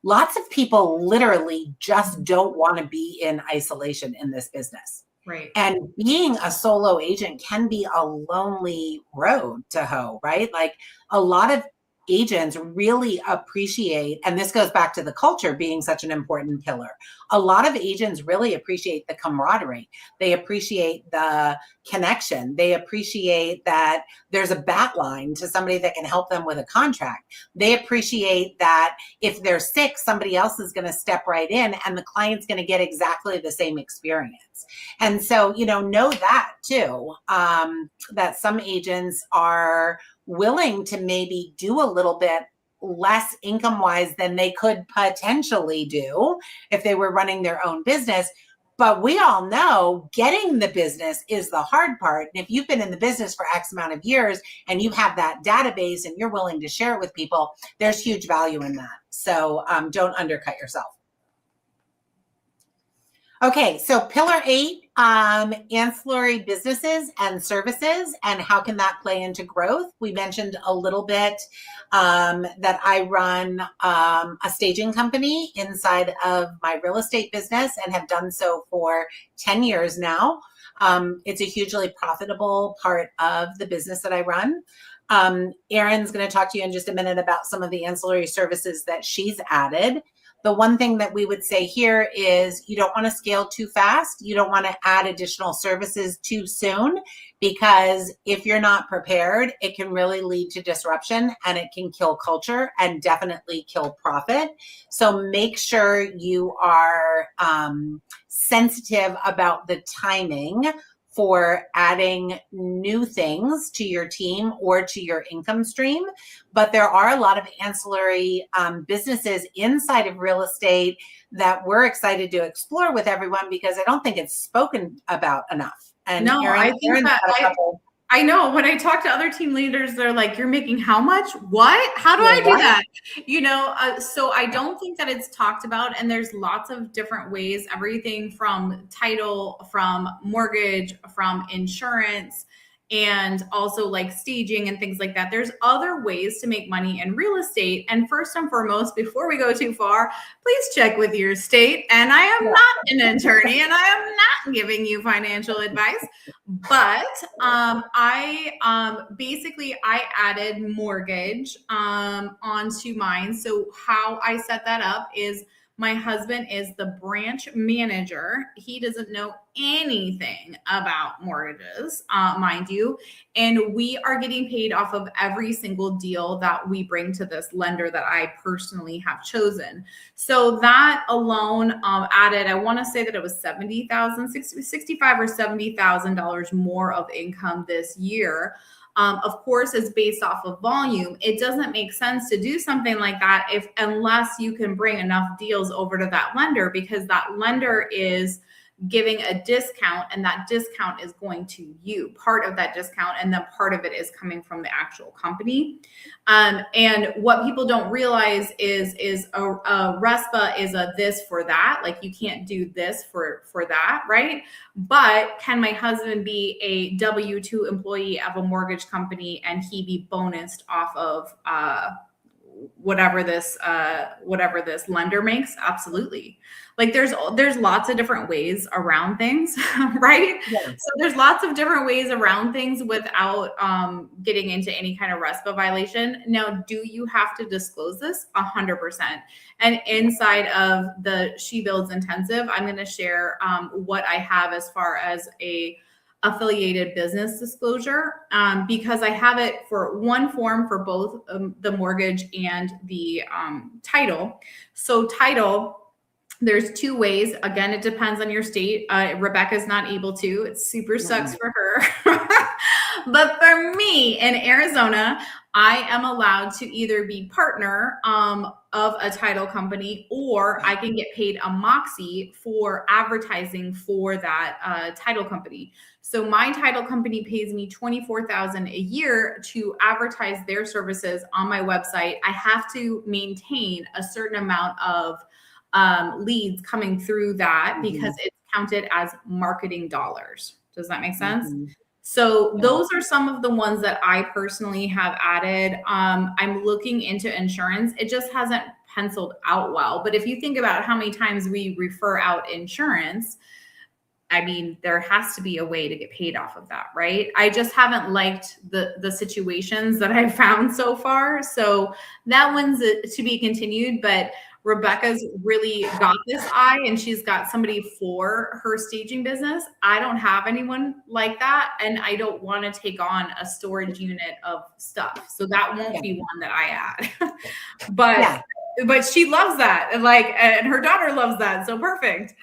Lots of people literally just don't want to be in isolation in this business. Right. And being a solo agent can be a lonely road to hoe, right? Like a lot of agents really appreciate, and this goes back to the culture being such an important pillar. A lot of agents really appreciate the camaraderie. They appreciate the connection. They appreciate that there's a bat line to somebody that can help them with a contract. They appreciate that if they're sick, somebody else is going to step right in and the client's going to get exactly the same experience. And so, know that too, that some agents are willing to maybe do a little bit less income wise than they could potentially do if they were running their own business. But we all know getting the business is the hard part. And if you've been in the business for X amount of years and you have that database and you're willing to share it with people, there's huge value in that. So don't undercut yourself. Okay, so pillar 8, ancillary businesses and services, and how can that play into growth? We mentioned a little bit that I run a staging company inside of my real estate business and have done so for 10 years now. It's a hugely profitable part of the business that I run. Erin's going to talk to you in just a minute about some of the ancillary services that she's added. The one thing that we would say here is you don't want to scale too fast. You don't want to add additional services too soon, because if you're not prepared, it can really lead to disruption and it can kill culture and definitely kill profit. So make sure you are sensitive about the timing for adding new things to your team or to your income stream. But there are a lot of ancillary businesses inside of real estate that we're excited to explore with everyone, because I don't think it's spoken about enough. And no, Erin, I think I know when I talk to other team leaders, they're like, you're making how much? What? How do I do that? You know, so I don't think that it's talked about. And there's lots of different ways, everything from title, from mortgage, from insurance, and also like staging and things like that. There's other ways to make money in real estate. And first and foremost, before we go too far, please check with your state. And I am not an attorney and I am not giving you financial advice, but basically I added mortgage onto mine. So how I set that up is my husband is the branch manager. He doesn't know anything about mortgages, mind you. And we are getting paid off of every single deal that we bring to this lender that I personally have chosen. So that alone added, I want to say that it was $65,000 or $70,000 more of income this year. Of course, is based off of volume. It doesn't make sense to do something like that unless you can bring enough deals over to that lender, because that lender is giving a discount and that discount is going to you, part of that discount, and then part of it is coming from the actual company. And what people don't realize is a RESPA is a this for that, like you can't do this for that, right? But can my husband be a W-2 employee of a mortgage company and he be bonused off of whatever this lender makes? Absolutely. Like there's lots of different ways around things, right? Yeah. So there's lots of different ways around things without getting into any kind of RESPA violation. Now, do you have to disclose this? 100%. And inside of the She Builds Intensive, I'm going to share what I have as far as a affiliated business disclosure, because I have it for one form for both the mortgage and the title. So title, there's two ways. Again, it depends on your state. Rebecca's not able to. It super sucks for her. But for me in Arizona, I am allowed to either be partner of a title company, or I can get paid a moxie for advertising for that title company. So my title company pays me $24,000 a year to advertise their services on my website. I have to maintain a certain amount of leads coming through that because it's counted as marketing dollars. Does that make sense? So those are some of the ones that I personally have added. I'm looking into insurance. It just hasn't penciled out well. But if you think about how many times we refer out insurance, I mean, there has to be a way to get paid off of that, right? I just haven't liked the situations that I've found so far. So that one's to be continued, but Rebecca's really got this eye and she's got somebody for her staging business. I don't have anyone like that. And I don't want to take on a storage unit of stuff. So that won't be one that I add, but she loves that. And her daughter loves that. So perfect.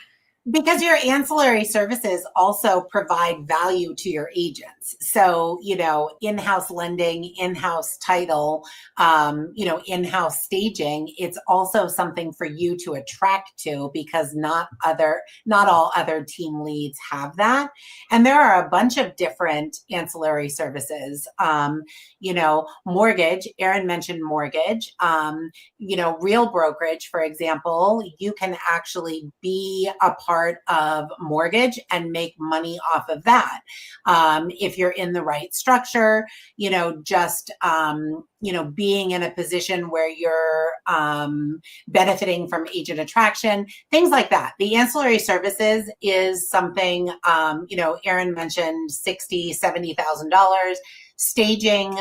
Because your ancillary services also provide value to your agents. So, in-house lending, in-house title, in-house staging, it's also something for you to attract to, because not all other team leads have that. And there are a bunch of different ancillary services. Mortgage, Erin mentioned mortgage, real brokerage, for example, you can actually be a part of mortgage and make money off of that. If you're in the right structure, just, being in a position where you're benefiting from agent attraction, things like that. The ancillary services is something, Erin mentioned $60,000, $70,000. Staging,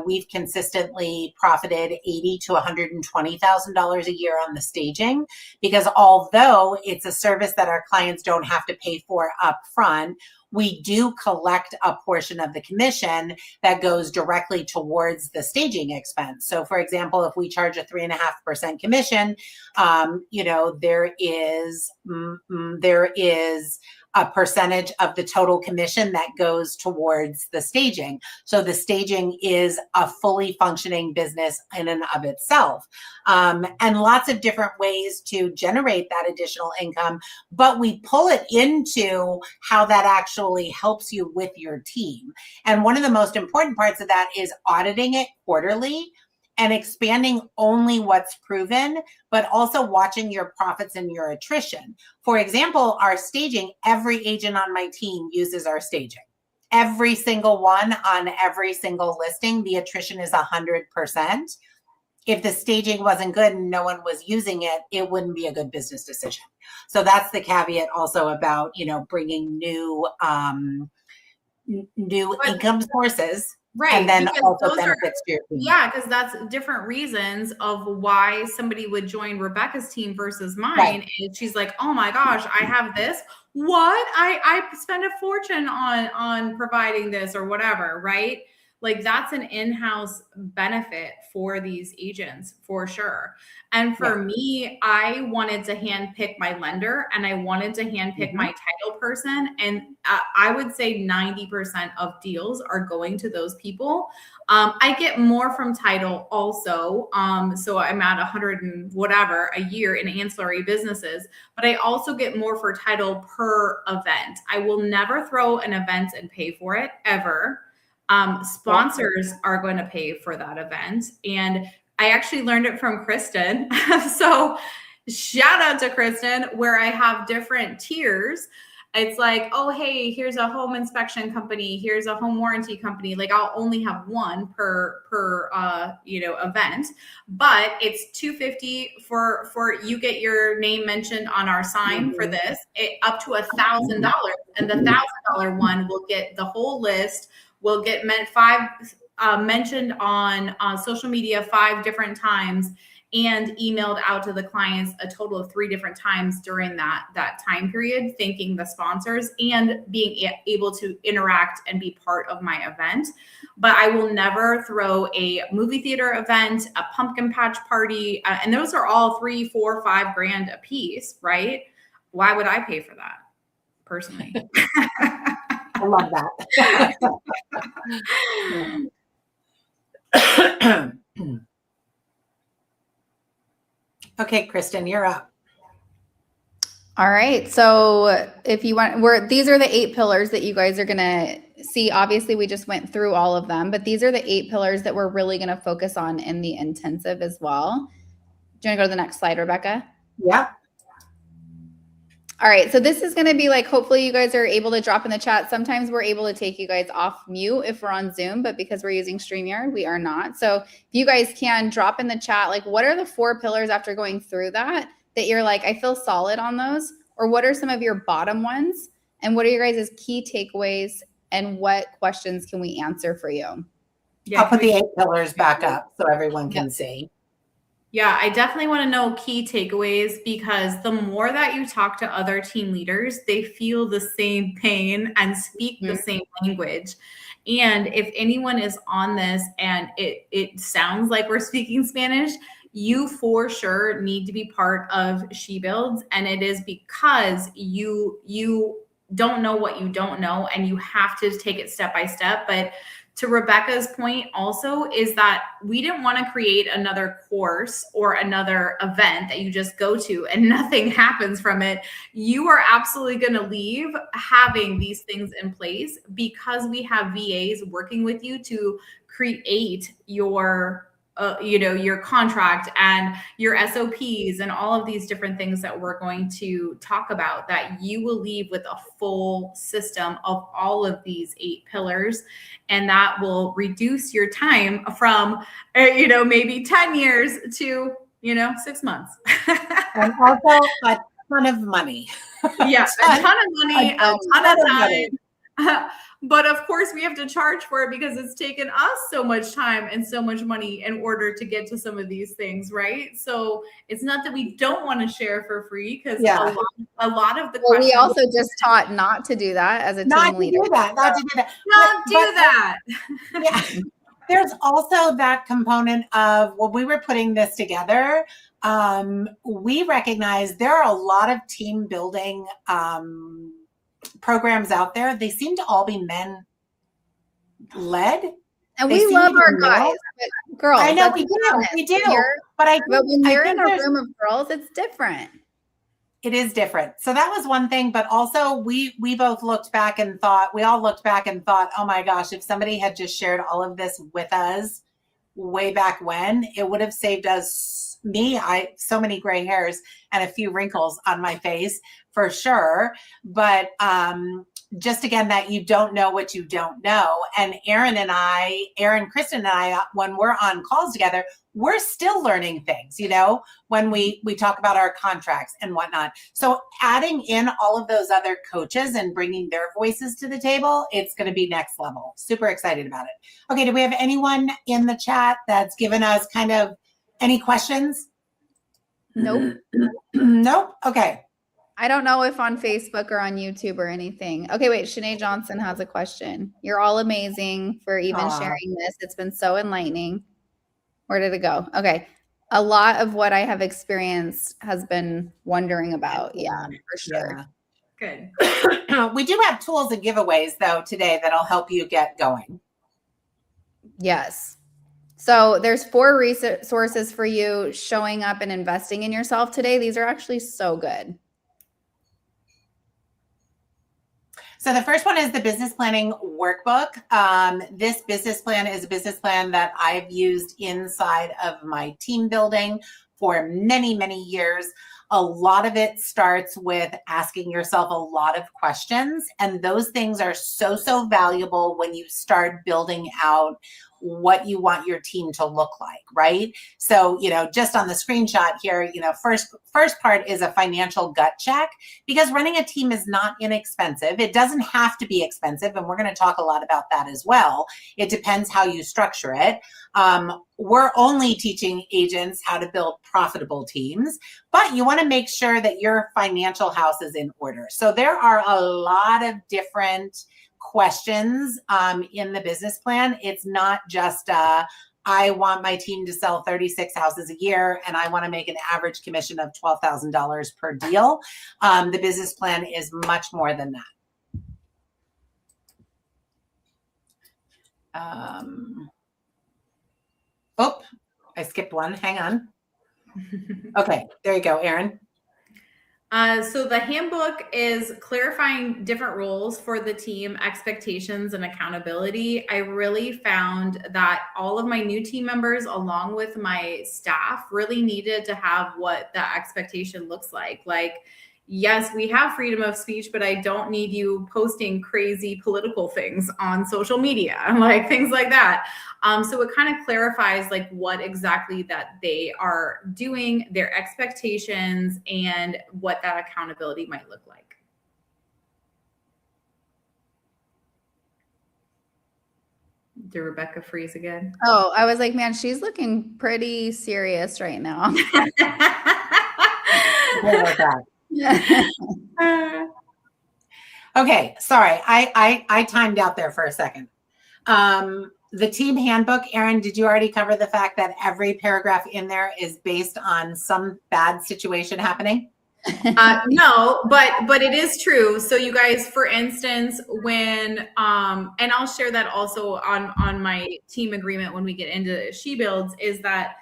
we've consistently profited $80,000 to $120,000 a year on the staging, because although it's a service that our clients don't have to pay for up front, we do collect a portion of the commission that goes directly towards the staging expense. So, for example, if we charge a 3.5% commission, there is a percentage of the total commission that goes towards the staging. So the staging is a fully functioning business in and of itself. And lots of different ways to generate that additional income, but we pull it into how that actually helps you with your team. And one of the most important parts of that is auditing it quarterly and expanding only what's proven, but also watching your profits and your attrition. For example, our staging, every agent on my team uses our staging. Every single one on every single listing, the attrition is 100%. If the staging wasn't good and no one was using it, it wouldn't be a good business decision. So that's the caveat also about, bringing new income sources. Right. And then also benefits to your team. Yeah, because that's different reasons of why somebody would join Rebecca's team versus mine. Right. And she's like, oh my gosh, I have this. What? I spend a fortune on providing this or whatever, right? Like that's an in-house benefit for these agents for sure. And for me, I wanted to handpick my lender and I wanted to handpick my title person. And I would say 90% of deals are going to those people. I get more from title also. So I'm at 100 and whatever a year in ancillary businesses, but I also get more for title per event. I will never throw an event and pay for it ever. Sponsors are going to pay for that event. And I actually learned it from Kristen. So shout out to Kristen, where I have different tiers. It's like, oh, hey, here's a home inspection company. Here's a home warranty company. Like I'll only have one per event, but it's $250 for you get your name mentioned on our sign for this, up to $1,000. And the $1,000 one will get the whole list. Will get mentioned on social media 5 different times and emailed out to the clients a total of 3 different times during that time period, thanking the sponsors and being able to interact and be part of my event. But I will never throw a movie theater event, a pumpkin patch party, and those are all $3, $4, $5 grand a piece, right? Why would I pay for that personally? I love that. Okay, Kristen, you're up. All right. So if you want, these are the 8 pillars that you guys are going to see. Obviously, we just went through all of them, but these are the 8 pillars that we're really going to focus on in the intensive as well. Do you want to go to the next slide, Rebecca? Yeah. All right, so this is going to be like, hopefully you guys are able to drop in the chat. Sometimes we're able to take you guys off mute if we're on Zoom, but because we're using StreamYard, we are not. So if you guys can drop in the chat, like what are the 4 pillars after going through that you're like, I feel solid on those? Or what are some of your bottom ones? And what are your guys' key takeaways? And what questions can we answer for you? Yeah, I'll put the 8 pillars back up so everyone can see. Yeah, I definitely want to know key takeaways, because the more that you talk to other team leaders, they feel the same pain and speak the same language. And if anyone is on this and it sounds like we're speaking Spanish, you for sure need to be part of She Builds. And it is because you don't know what you don't know, and you have to take it step by step. But to Rebecca's point also is that we didn't want to create another course or another event that you just go to and nothing happens from it. You are absolutely going to leave having these things in place because we have VAs working with you to create your your contract and your SOPs and all of these different things that we're going to talk about, that you will leave with a full system of all of these 8 pillars. And that will reduce your time from, maybe 10 years to, 6 months. And also a ton of money. Yeah, a ton of money, a ton of time. But of course, we have to charge for it because it's taken us so much time and so much money in order to get to some of these things, right? So it's not that we don't want to share for free, because a lot of the questions. We also just taught not to do that as a team leader. Not to do that. Don't do that. Yeah. There's also that component of when we were putting this together, we recognize there are a lot of team building programs out there. They seem to all be men led, and we love our guys, but girls. I know we do. But when you're in a room of girls, it's different. It is different. So that was one thing, but also we both looked back and thought, oh my gosh, if somebody had just shared all of this with us way back when, it would have saved us, so many gray hairs and a few wrinkles on my face for sure. But just again, that you don't know what you don't know. And Kristen and I, when we're on calls together, we're still learning things, when we talk about our contracts and whatnot. So adding in all of those other coaches and bringing their voices to the table, it's going to be next level. Super excited about it. Okay. Do we have anyone in the chat that's given us kind of any questions? Nope. Nope. Okay. I don't know if on Facebook or on YouTube or anything. Okay, wait. Shanae Johnson has a question. You're all amazing for even sharing this. It's been so enlightening. Where did it go? Okay. A lot of what I have experienced has been wondering about. Yeah, for sure. Yeah. Good. We do have tools and giveaways though today that'll help you get going. Yes. So there's 4 resources for you showing up and investing in yourself today. These are actually so good. So the first one is the business planning workbook. This business plan is a business plan that I've used inside of my team building for many, many years. A lot of it starts with asking yourself a lot of questions. And those things are so valuable when you start building out what you want your team to look like, right? So, just on the screenshot here, first part is a financial gut check, because running a team is not inexpensive. It doesn't have to be expensive. And we're going to talk a lot about that as well. It depends how you structure it. We're only teaching agents how to build profitable teams, but you want to make sure that your financial house is in order. So there are a lot of different questions in the business plan. It's not just I want my team to sell 36 houses a year and I want to make an average commission of $12,000 per deal. The business plan is much more than that. I skipped one. Hang on. Okay, there you go, Erin. So the handbook is clarifying different roles for the team, expectations, and accountability. I really found that all of my new team members, along with my staff, really needed to have what that expectation looks like. Like, yes, we have freedom of speech, but I don't need you posting crazy political things on social media, like things like that. So it kind of clarifies like what exactly that they are doing, their expectations, and what that accountability might look like. Did Rebecca freeze again? Oh, I was like, man, she's looking pretty serious right now. Okay, sorry, I timed out there for a second. The team handbook, Erin, did you already cover the fact that every paragraph in there is based on some bad situation happening? No, but it is true. So you guys, for instance, when and I'll share that also on my team agreement when we get into She Builds, is that,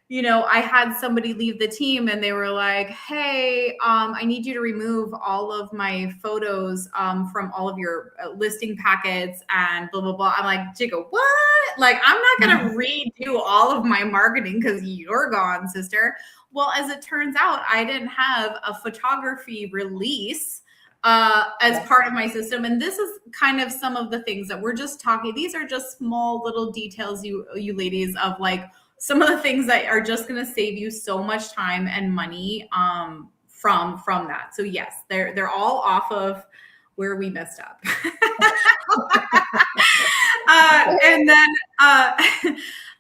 you know, I had somebody leave the team and they were like, hey, I need you to remove all of my photos from all of your listing packets and blah, blah, blah. I'm like, Jigga, what? Like, I'm not going to redo all of my marketing because you're gone, sister. Well, as it turns out, I didn't have a photography release as part of my system. And this is kind of some of the things that we're just talking. These are just small little details, you ladies, of like, some of the things that are just going to save you so much time and money from that. So yes, they're all off of where we messed up. And then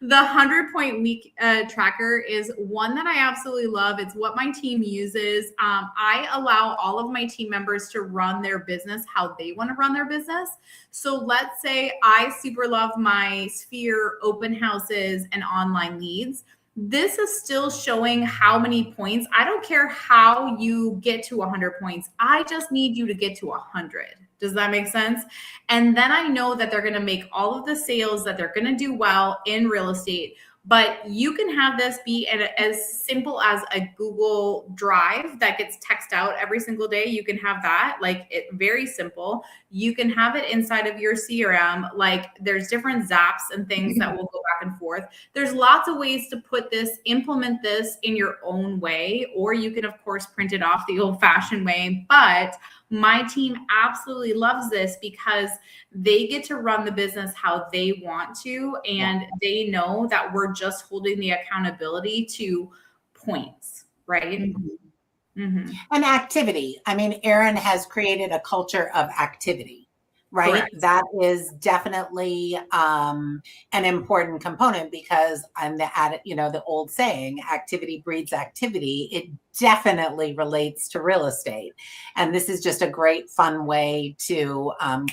the 100-point week tracker is one that I absolutely love. It's what my team uses. I allow all of my team members to run their business how they want to run their business. So let's say I super love my Sphere open houses and online leads. This is still showing how many points. I don't care how you get to 100 points. I just need you to get to 100. Does that make sense? And then I know that they're going to make all of the sales, that they're going to do well in real estate. But you can have this be as simple as a Google Drive that gets text out every single day. You can have that, like, it very simple. You can have it inside of your CRM. Like, there's different zaps and things that will go back and forth. There's lots of ways to put this, implement this in your own way, or you can, of course, print it off the old-fashioned way. But my team absolutely loves this because they get to run the business how they want to, and they know that we're just holding the accountability to points, right? Mm-hmm. Mm-hmm. And activity. I mean, Erin has created a culture of activity, right? Correct. That is definitely an important component, because I'm the old saying, activity breeds activity. It definitely relates to real estate. And this is just a great, fun way to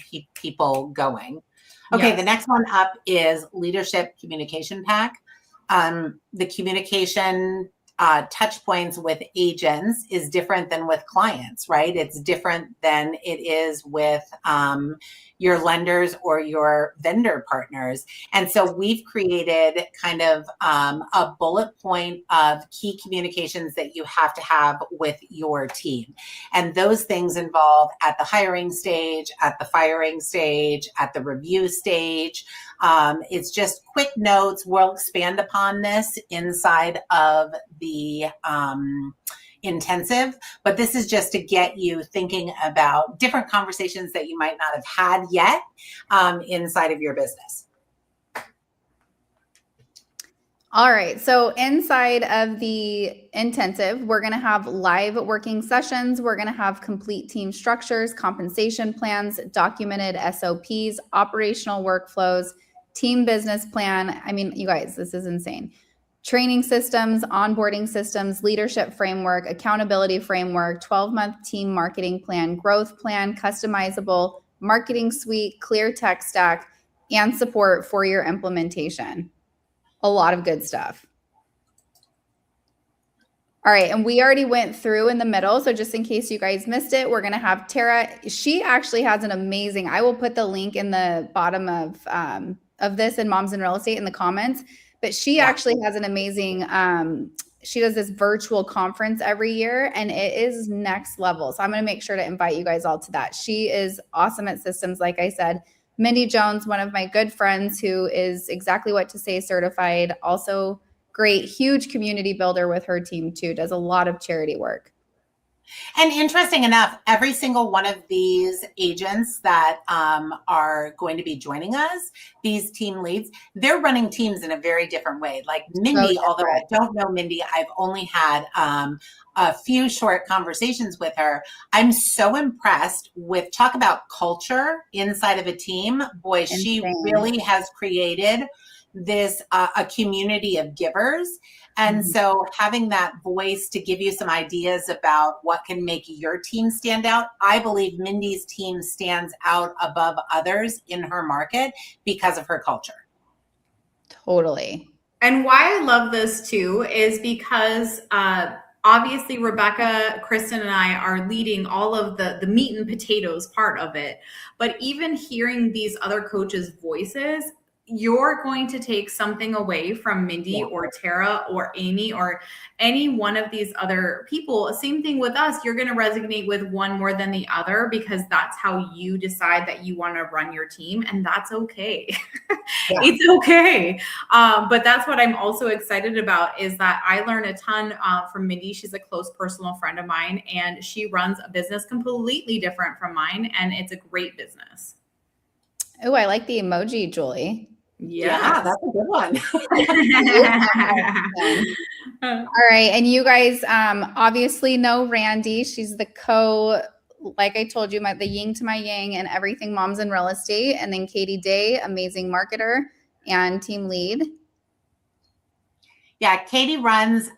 keep people going. Okay, yes. The next one up is Leadership Communication Pack. The communication touch points with agents is different than with clients, right? It's different than it is with your lenders or your vendor partners. And so we've created kind of a bullet point of key communications that you have to have with your team. And those things involve at the hiring stage, at the firing stage, at the review stage. It's just quick notes. We'll expand upon this inside of the intensive, but this is just to get you thinking about different conversations that you might not have had yet inside of your business. All right. So inside of the intensive, we're going to have live working sessions. We're going to have complete team structures, compensation plans, documented SOPs, operational workflows, team business plan. I mean, you guys, this is insane. Training systems, onboarding systems, leadership framework, accountability framework, 12-month team marketing plan, growth plan, customizable marketing suite, clear tech stack, and support for your implementation. A lot of good stuff. All right, and we already went through in the middle, so just in case you guys missed it, we're going to have Tara. She actually has an amazing, I will put the link in the bottom of this in Moms in Real Estate in the comments, but she actually has an amazing, she does this virtual conference every year, and it is next level. So I'm going to make sure to invite you guys all to that. She is awesome at systems, like I said. Mindy Jones, one of my good friends who is exactly what to say certified, also great, huge community builder with her team too, does a lot of charity work. And interesting enough, every single one of these agents that are going to be joining us, these team leads, they're running teams in a very different way. Like Mindy, although I don't know Mindy, I've only had a few short conversations with her. I'm so impressed with, talk about culture inside of a team. Boy, insane. She really has created this a community of givers. And so having that voice to give you some ideas about what can make your team stand out, I believe Mindy's team stands out above others in her market because of her culture. Totally. And why I love this too is because obviously Rebecca, Kristen, and I are leading all of the meat and potatoes part of it. But even hearing these other coaches' voices, you're going to take something away from Mindy or Tara or Amy or any one of these other people. Same thing with us. You're going to resonate with one more than the other because that's how you decide that you want to run your team. And that's okay. Yeah. It's okay. But that's what I'm also excited about is that I learn a ton from Mindy. She's a close personal friend of mine, and she runs a business completely different from mine. And it's a great business. Oh, I like the emoji, Julie. Yeah, that's a good one. All right. And you guys obviously know Randy. She's the like I told you, the yin to my yang and everything Moms in Real Estate. And then Katie Day, amazing marketer and team lead. Yeah, Katie runs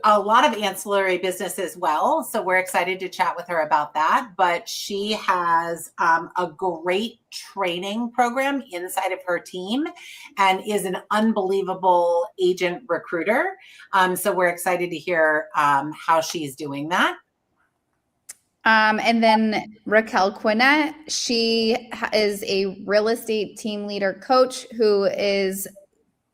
a lot of ancillary business as well. So we're excited to chat with her about that. But she has a great training program inside of her team and is an unbelievable agent recruiter. So we're excited to hear how she's doing that. And then Raquel Quinnett, she is a real estate team leader coach who is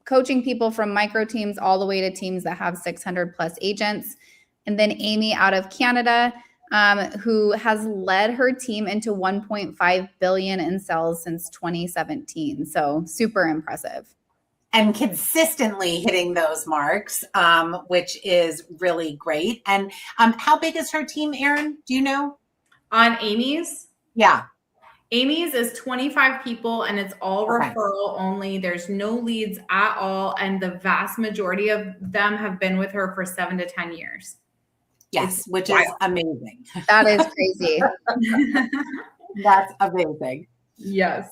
coaching people from micro teams all the way to teams that have 600 plus agents. And then Amy out of Canada, who has led her team into 1.5 billion in sales since 2017. So super impressive. And consistently hitting those marks, which is really great. And how big is her team, Erin? Do you know? On Amy's? Yeah. Amy's is 25 people and it's all referral only. There's no leads at all. And the vast majority of them have been with her for 7 to 10 years. Yes, which is amazing. That is crazy. That's amazing. Yes.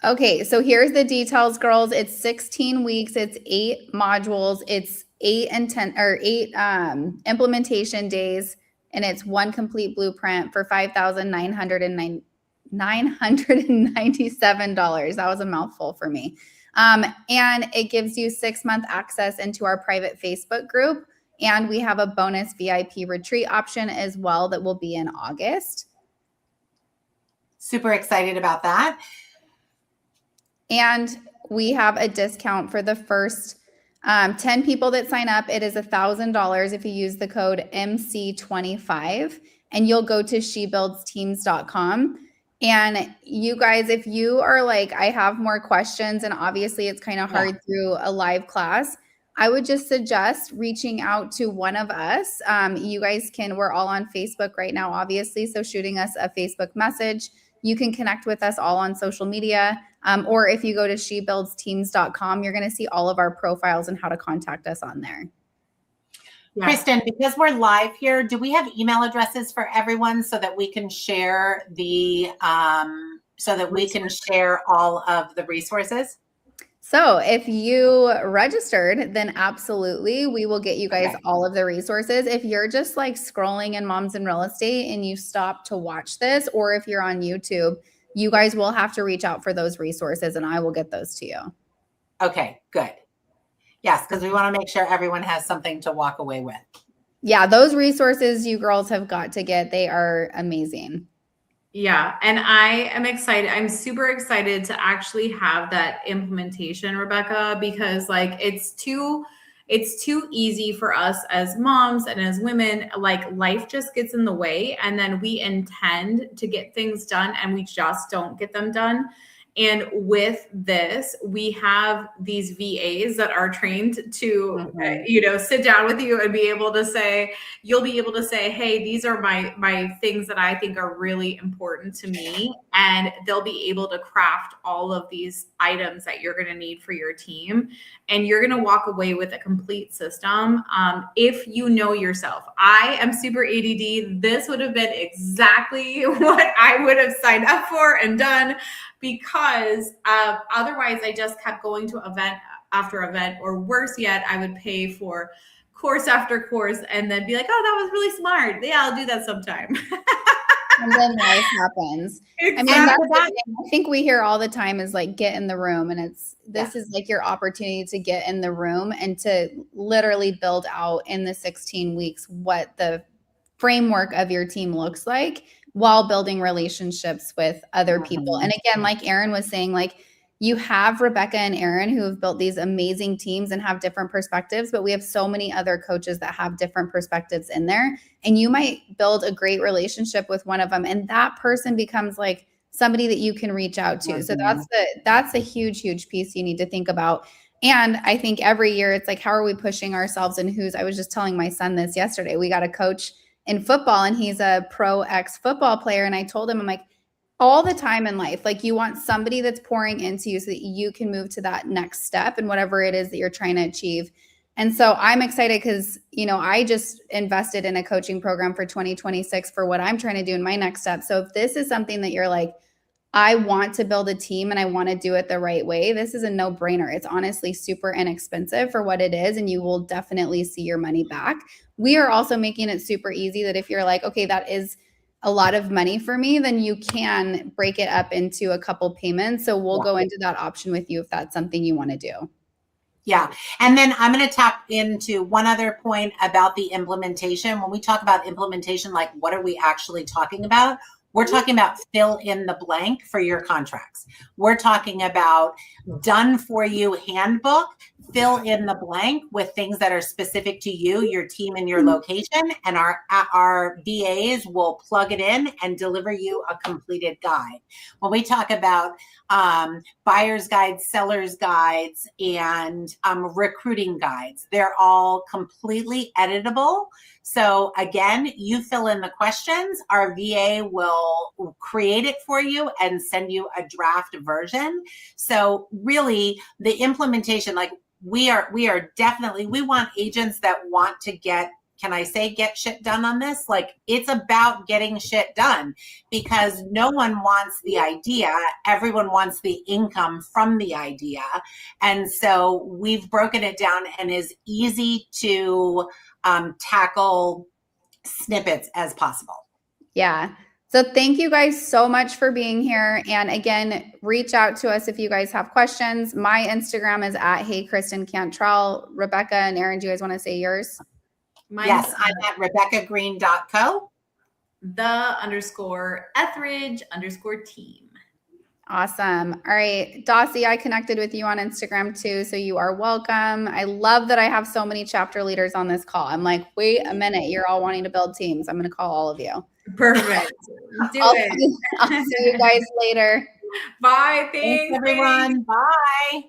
Okay, so here's the details, girls. It's 16 weeks. It's 8 modules. It's 8 implementation days, and it's 1 complete blueprint for $5,997. That was a mouthful for me. And it gives you 6-month access into our private Facebook group. And we have a bonus VIP retreat option as well that will be in August. Super excited about that. And we have a discount for the first 10 people that sign up. It is $1,000 if you use the code MC25, and you'll go to shebuildsteams.com. And you guys, if you are like, I have more questions, and obviously it's kind of hard through a live class, I would just suggest reaching out to one of us. You guys we're all on Facebook right now, obviously. So shooting us a Facebook message. You can connect with us all on social media. Or if you go to shebuildsteams.com, you're going to see all of our profiles and how to contact us on there. Yeah. Kristen, because we're live here, do we have email addresses for everyone so that we can share all of the resources? So if you registered, then absolutely, we will get you guys all of the resources. If you're just like scrolling in Moms in Real Estate and you stop to watch this, or if you're on YouTube, you guys will have to reach out for those resources and I will get those to you. Okay, good. Yes, because we want to make sure everyone has something to walk away with. Yeah, those resources you girls have got to get. They are amazing. Yeah. And I am excited. I'm super excited to actually have that implementation, Rebecca, because like it's too easy for us as moms and as women. Like life just gets in the way, and then we intend to get things done and we just don't get them done. And with this, we have these VAs that are trained to, sit down with you and be able to say, you'll be able to say, hey, these are my things that I think are really important to me. And they'll be able to craft all of these items that you're going to need for your team. And you're going to walk away with a complete system. If you know yourself, I am super ADD. This would have been exactly what I would have signed up for and done, because otherwise I just kept going to event after event, or worse yet, I would pay for course after course and then be like, oh, that was really smart. Yeah, I'll do that sometime. And then life happens. Exactly. I mean, that's the thing I think we hear all the time is like, get in the room. And this is like your opportunity to get in the room and to literally build out in the 16 weeks what the framework of your team looks like while building relationships with other people. And again, like Erin was saying, like, you have Rebecca and Erin who have built these amazing teams and have different perspectives, but we have so many other coaches that have different perspectives in there. And you might build a great relationship with one of them, and that person becomes like somebody that you can reach out to. So that's a huge, huge piece you need to think about. And I think every year it's like, how are we pushing ourselves, and I was just telling my son this yesterday. We got a coach in football and he's a pro ex-football player. And I told him, I'm like, all the time in life, like, you want somebody that's pouring into you so that you can move to that next step and whatever it is that you're trying to achieve. And so I'm excited because, I just invested in a coaching program for 2026 for what I'm trying to do in my next step. So if this is something that you're like, I want to build a team and I want to do it the right way, this is a no-brainer. It's honestly super inexpensive for what it is, and you will definitely see your money back. We are also making it super easy that if you're like, okay, that is a lot of money for me, then you can break it up into a couple payments. So we'll go into that option with you if that's something you want to do. Yeah. And then I'm going to tap into one other point about the implementation. When we talk about implementation, like, what are we actually talking about? We're talking about fill in the blank for your contracts. We're talking about done for you handbook, fill in the blank with things that are specific to you, your team, and your location. And our VAs will plug it in and deliver you a completed guide. When we talk about buyer's guides, seller's guides, and recruiting guides, they're all completely editable. So again, you fill in the questions, our VA will create it for you and send you a draft version. So really the implementation, like, we are definitely, we want agents that want to get shit done on this. Like, it's about getting shit done, because no one wants the idea. Everyone wants the income from the idea. And so we've broken it down and is easy to tackle snippets as possible. Yeah. So thank you guys so much for being here. And again, reach out to us if you guys have questions. My Instagram is at Hey Kristen Cantrell. Rebecca and Erin, do you guys want to say yours? Yes, I'm at RebeccaGreen.co. _Ethridge_team. Awesome. All right. Dossie, I connected with you on Instagram too, so you are welcome. I love that I have so many chapter leaders on this call. I'm like, wait a minute, you're all wanting to build teams. I'm going to call all of you. Perfect. I'll see you guys later. Bye. Thanks everyone. Bye.